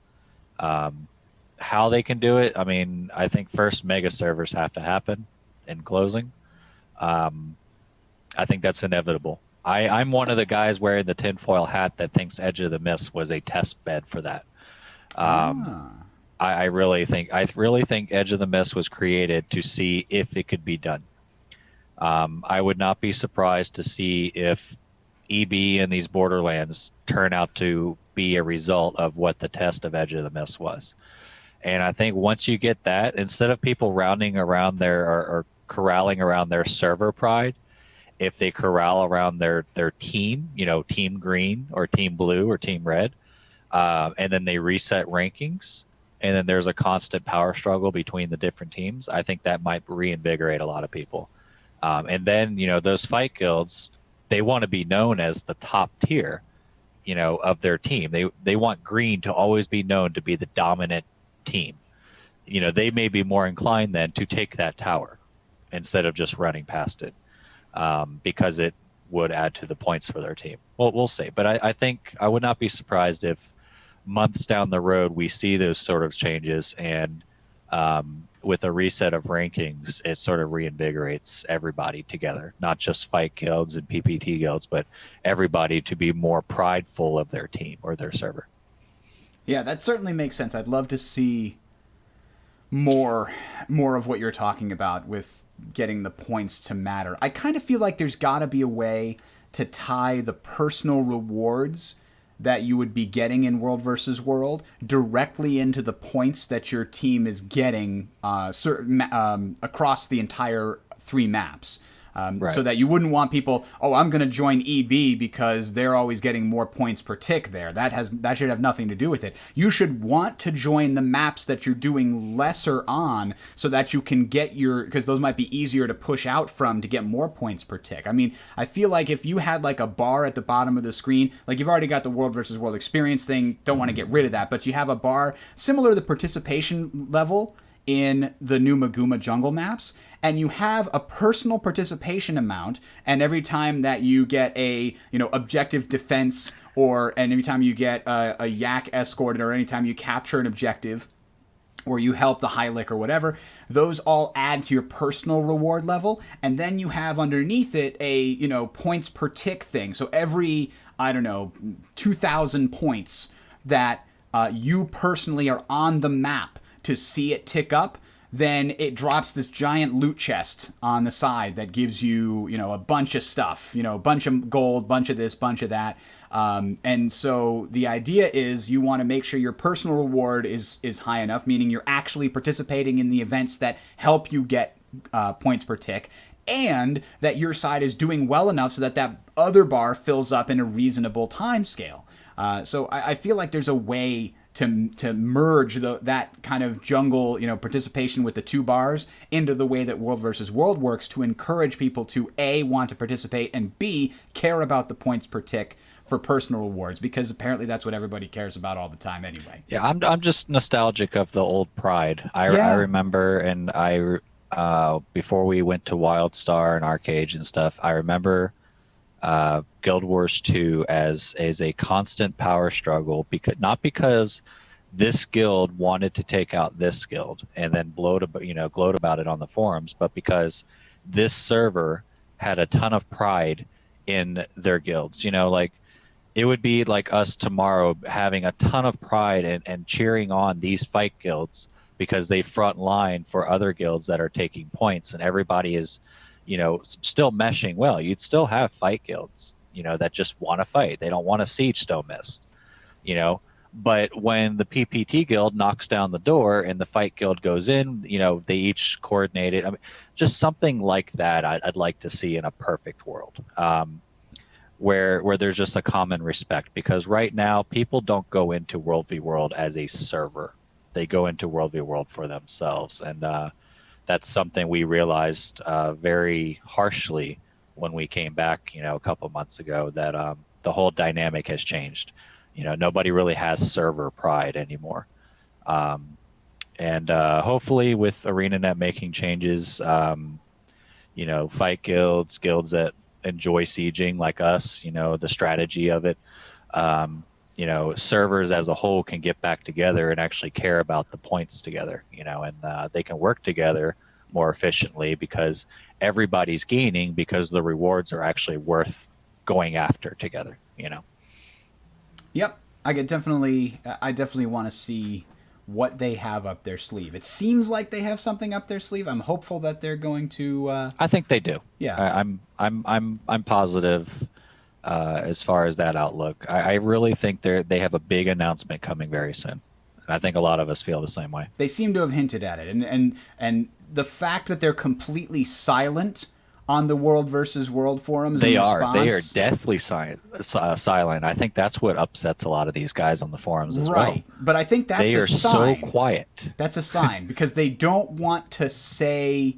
How they can do it, I mean, I think first mega servers have to happen in closing. I think that's inevitable. I'm one of the guys wearing the tinfoil hat that thinks Edge of the Mist was a test bed for that. I really think Edge of the Mist was created to see if it could be done. I would not be surprised to see if EB and these Borderlands turn out to be a result of what the test of Edge of the Mist was. And I think once you get that, instead of people rounding around or corralling around their server pride, if they corral around their team, team green or team blue or team red, and then they reset rankings, and then there's a constant power struggle between the different teams, I think that might reinvigorate a lot of people. And then, those fight guilds, they want to be known as the top tier, of their team. They want green to always be known to be the dominant team. They may be more inclined then to take that tower instead of just running past it, because it would add to the points for their team. Well, we'll see. But I think I would not be surprised if months down the road we see those sort of changes, and with a reset of rankings, it sort of reinvigorates everybody together, not just fight guilds and PPT guilds, but everybody to be more prideful of their team or their server. Yeah, that certainly makes sense. I'd love to see more of what you're talking about with getting the points to matter. I kind of feel like there's got to be a way to tie the personal rewards that you would be getting in World versus World directly into the points that your team is getting across the entire 3 maps. Right. So that you wouldn't want people, I'm going to join EB because they're always getting more points per tick there. That should have nothing to do with it. You should want to join the maps that you're doing lesser on so that you can get because those might be easier to push out from to get more points per tick. I mean, I feel like if you had like a bar at the bottom of the screen, like you've already got the World versus World experience thing, don't want to get rid of that, but you have a bar similar to the participation level in the new Maguma jungle maps, and you have a personal participation amount, and every time that you get a objective defense, and every time you get a yak escorted, or anytime you capture an objective, or you help the Hylic or whatever, those all add to your personal reward level, and then you have underneath it a points per tick thing. So every 2,000 points that you personally are on the map to see it tick up, then it drops this giant loot chest on the side that gives you, a bunch of stuff, a bunch of gold, bunch of this, bunch of that. And so the idea is you want to make sure your personal reward is high enough, meaning you're actually participating in the events that help you get points per tick, and that your side is doing well enough so that other bar fills up in a reasonable time scale. So I feel like there's a way to merge that kind of jungle, participation with the 2 bars into the way that World versus World works to encourage people to A, want to participate, and B, care about the points per tick for personal rewards, because apparently that's what everybody cares about all the time anyway. Yeah, I'm just nostalgic of the old Pride. I remember, and before we went to WildStar and Arcade and stuff, I remember Guild Wars 2 as a constant power struggle, because not because this guild wanted to take out this guild and then gloat about it on the forums, but because this server had a ton of pride in their guilds. Like, it would be like us tomorrow having a ton of pride and cheering on these fight guilds because they front line for other guilds that are taking points, and everybody is, still meshing well. You'd still have fight guilds, that just want to fight. They don't want to siege Stone Mist, But when the PPT guild knocks down the door and the fight guild goes in, they each coordinate it. I mean, just something like that I'd like to see in a perfect world. Where there's just a common respect, because right now people don't go into World v World as a server. They go into World v World for themselves, and that's something we realized very harshly when we came back, a couple months ago, that the whole dynamic has changed. Nobody really has server pride anymore. And hopefully with ArenaNet making changes, fight guilds that enjoy sieging like us, the strategy of it, servers as a whole can get back together and actually care about the points together, and they can work together more efficiently because everybody's gaining, because the rewards are actually worth going after together. Yep, I definitely want to see what they have up their sleeve. It seems like they have something up their sleeve. I'm hopeful that they're going to. I think they do. Yeah, I'm positive as far as that outlook. I really think they have a big announcement coming very soon, and I think a lot of us feel the same way. They seem to have hinted at it, and the fact that they're completely silent on the World versus World forums. They are deathly silent. I think that's what upsets a lot of these guys on the forums as well. Right, but I think that's a sign. They are so quiet. That's a sign, because they don't want to say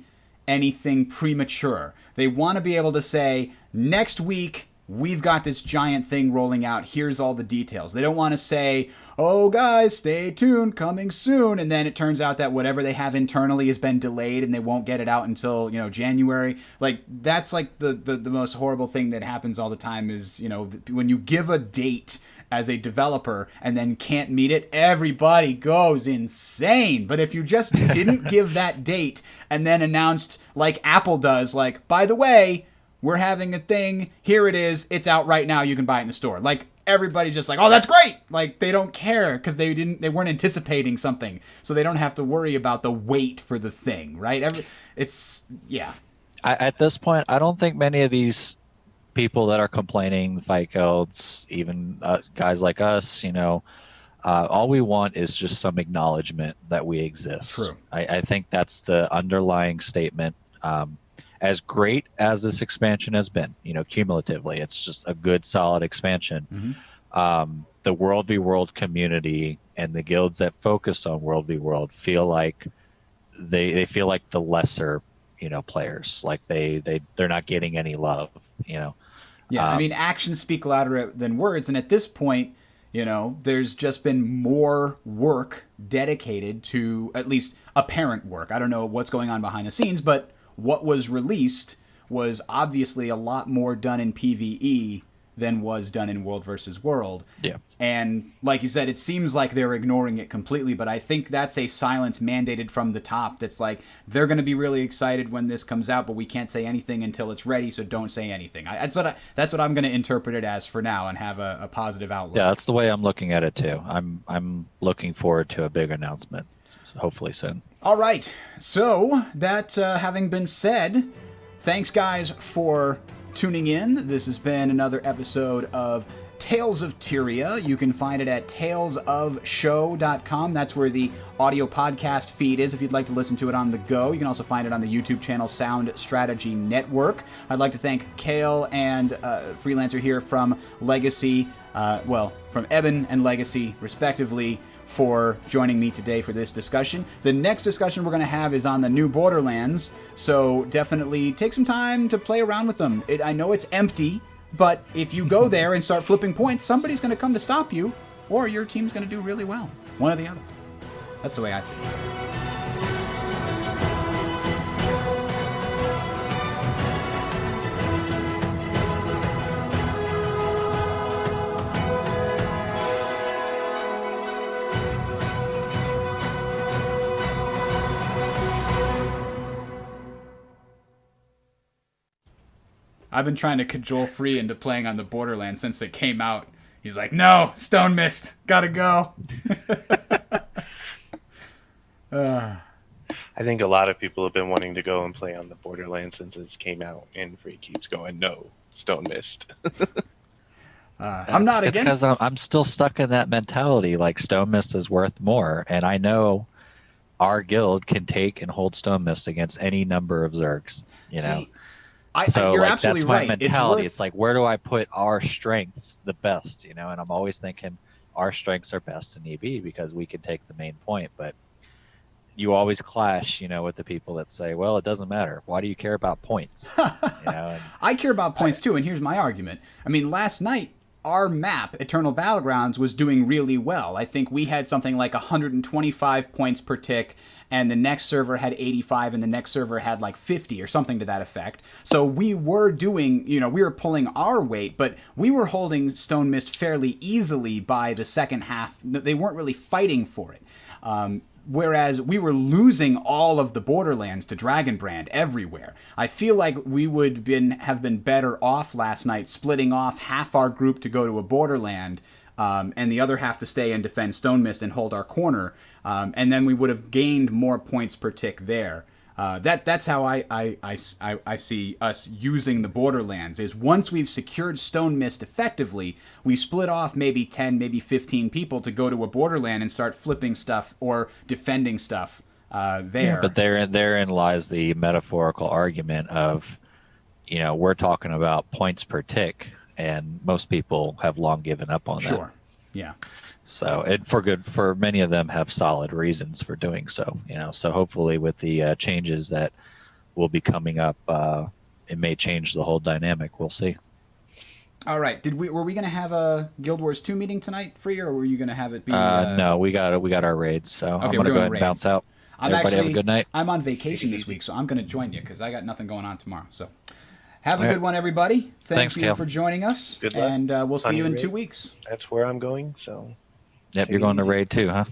anything premature. They want to be able to say, next week, we've got this giant thing rolling out. Here's all the details. They don't want to say, oh, guys, stay tuned, coming soon. And then it turns out that whatever they have internally has been delayed and they won't get it out until, January. Like, that's like the most horrible thing that happens all the time is, when you give a date as a developer and then can't meet it, everybody goes insane. But if you just didn't give that date and then announced, like Apple does, like, by the way, we're having a thing, here it is, it's out right now, you can buy it in the store. Like, everybody's just like, oh, that's great. Like, they don't care because they weren't anticipating something. So they don't have to worry about the wait for the thing, right? At this point, I don't think many of these people that are complaining, fight guilds, even guys like us, all we want is just some acknowledgement that we exist. True. I think that's the underlying statement. As great as this expansion has been, cumulatively, it's just a good, solid expansion. Mm-hmm. The World v World community and the guilds that focus on World v World feel like they feel like the lesser, players. Like they're not getting any love. Yeah, I mean, actions speak louder than words, and at this point, there's just been more work dedicated to, at least apparent work. I don't know what's going on behind the scenes, but what was released was obviously a lot more done in PvE than was done in World versus World. Yeah. And like you said, it seems like they're ignoring it completely, but I think that's a silence mandated from the top that's like, they're going to be really excited when this comes out, but we can't say anything until it's ready, so don't say anything. That's what I'm going to interpret it as for now and have a positive outlook. Yeah, that's the way I'm looking at it too. I'm looking forward to a big announcement, hopefully soon. All right, so that having been said, thanks guys for tuning in. This has been another episode of Tales of Tyria. You can find it at talesofshow.com. That's where the audio podcast feed is if you'd like to listen to it on the go. You can also find it on the YouTube channel Sound Strategy Network. I'd like to thank Kale and Freelancer here from Legacy, from Eben and Legacy, respectively, for joining me today for this discussion. The next discussion we're going to have is on the new Borderlands, so definitely take some time to play around with them. I know it's empty, but if you go there and start flipping points, somebody's going to come to stop you, or your team's going to do really well. One or the other. That's the way I see it. I've been trying to cajole Free into playing on the Borderlands since it came out. He's like, no, Stone Mist, gotta go. I think a lot of people have been wanting to go and play on the Borderlands since it came out, and Free keeps going, no, Stone Mist. I'm not It's against. because I'm still stuck in that mentality. Like Stone Mist is worth more, and I know our guild can take and hold Stone Mist against any number of Zergs. You know, So you're like absolutely that's my right. mentality. It's like, where do I put our strengths the best? You know, and I'm always thinking our strengths are best in EB because we can take the main point, but you always clash, you know, with the people that say, well, it doesn't matter. Why do you care about points? You know, and I care about points too, and here's my argument. I mean, last night, our map, Eternal Battlegrounds, was doing really well. I think we had something like 125 points per tick, and the next server had 85, and the next server had like 50 or something to that effect. So we were doing, you know, we were pulling our weight, but we were holding Stone Mist fairly easily by the second half. They weren't really fighting for it. Whereas we were losing all of the Borderlands to Dragonbrand everywhere. I feel like we would have been better off last night splitting off half our group to go to a Borderland and the other half to stay and defend Stone Mist and hold our corner. And then we would have gained more points per tick there. That's how I see us using the Borderlands, is once we've secured Stone Mist effectively, we split off maybe 10, maybe 15 people to go to a Borderland and start flipping stuff or defending stuff there. Yeah, but therein lies the metaphorical argument of, you know, we're talking about points per tick, and most people have long given up on that. Sure, yeah. So, and for many of them have solid reasons for doing so, you know. So hopefully with the changes that will be coming up, it may change the whole dynamic. We'll see. All right. Were we going to have a Guild Wars 2 meeting tonight, Free, or were you going to have it be? No, we got our raids, so Okay, I'm going to go ahead and raids. bounce out. I'm Everybody have a good night. I'm on vacation this week, so I'm going to join you because I got nothing going on tomorrow. So have a good one, everybody. Thanks, you Cale. for joining us. Good luck And we'll see on you your in raid. 2 weeks. That's where I'm going, so. Yep, Take you're it going to easy. raid too, huh?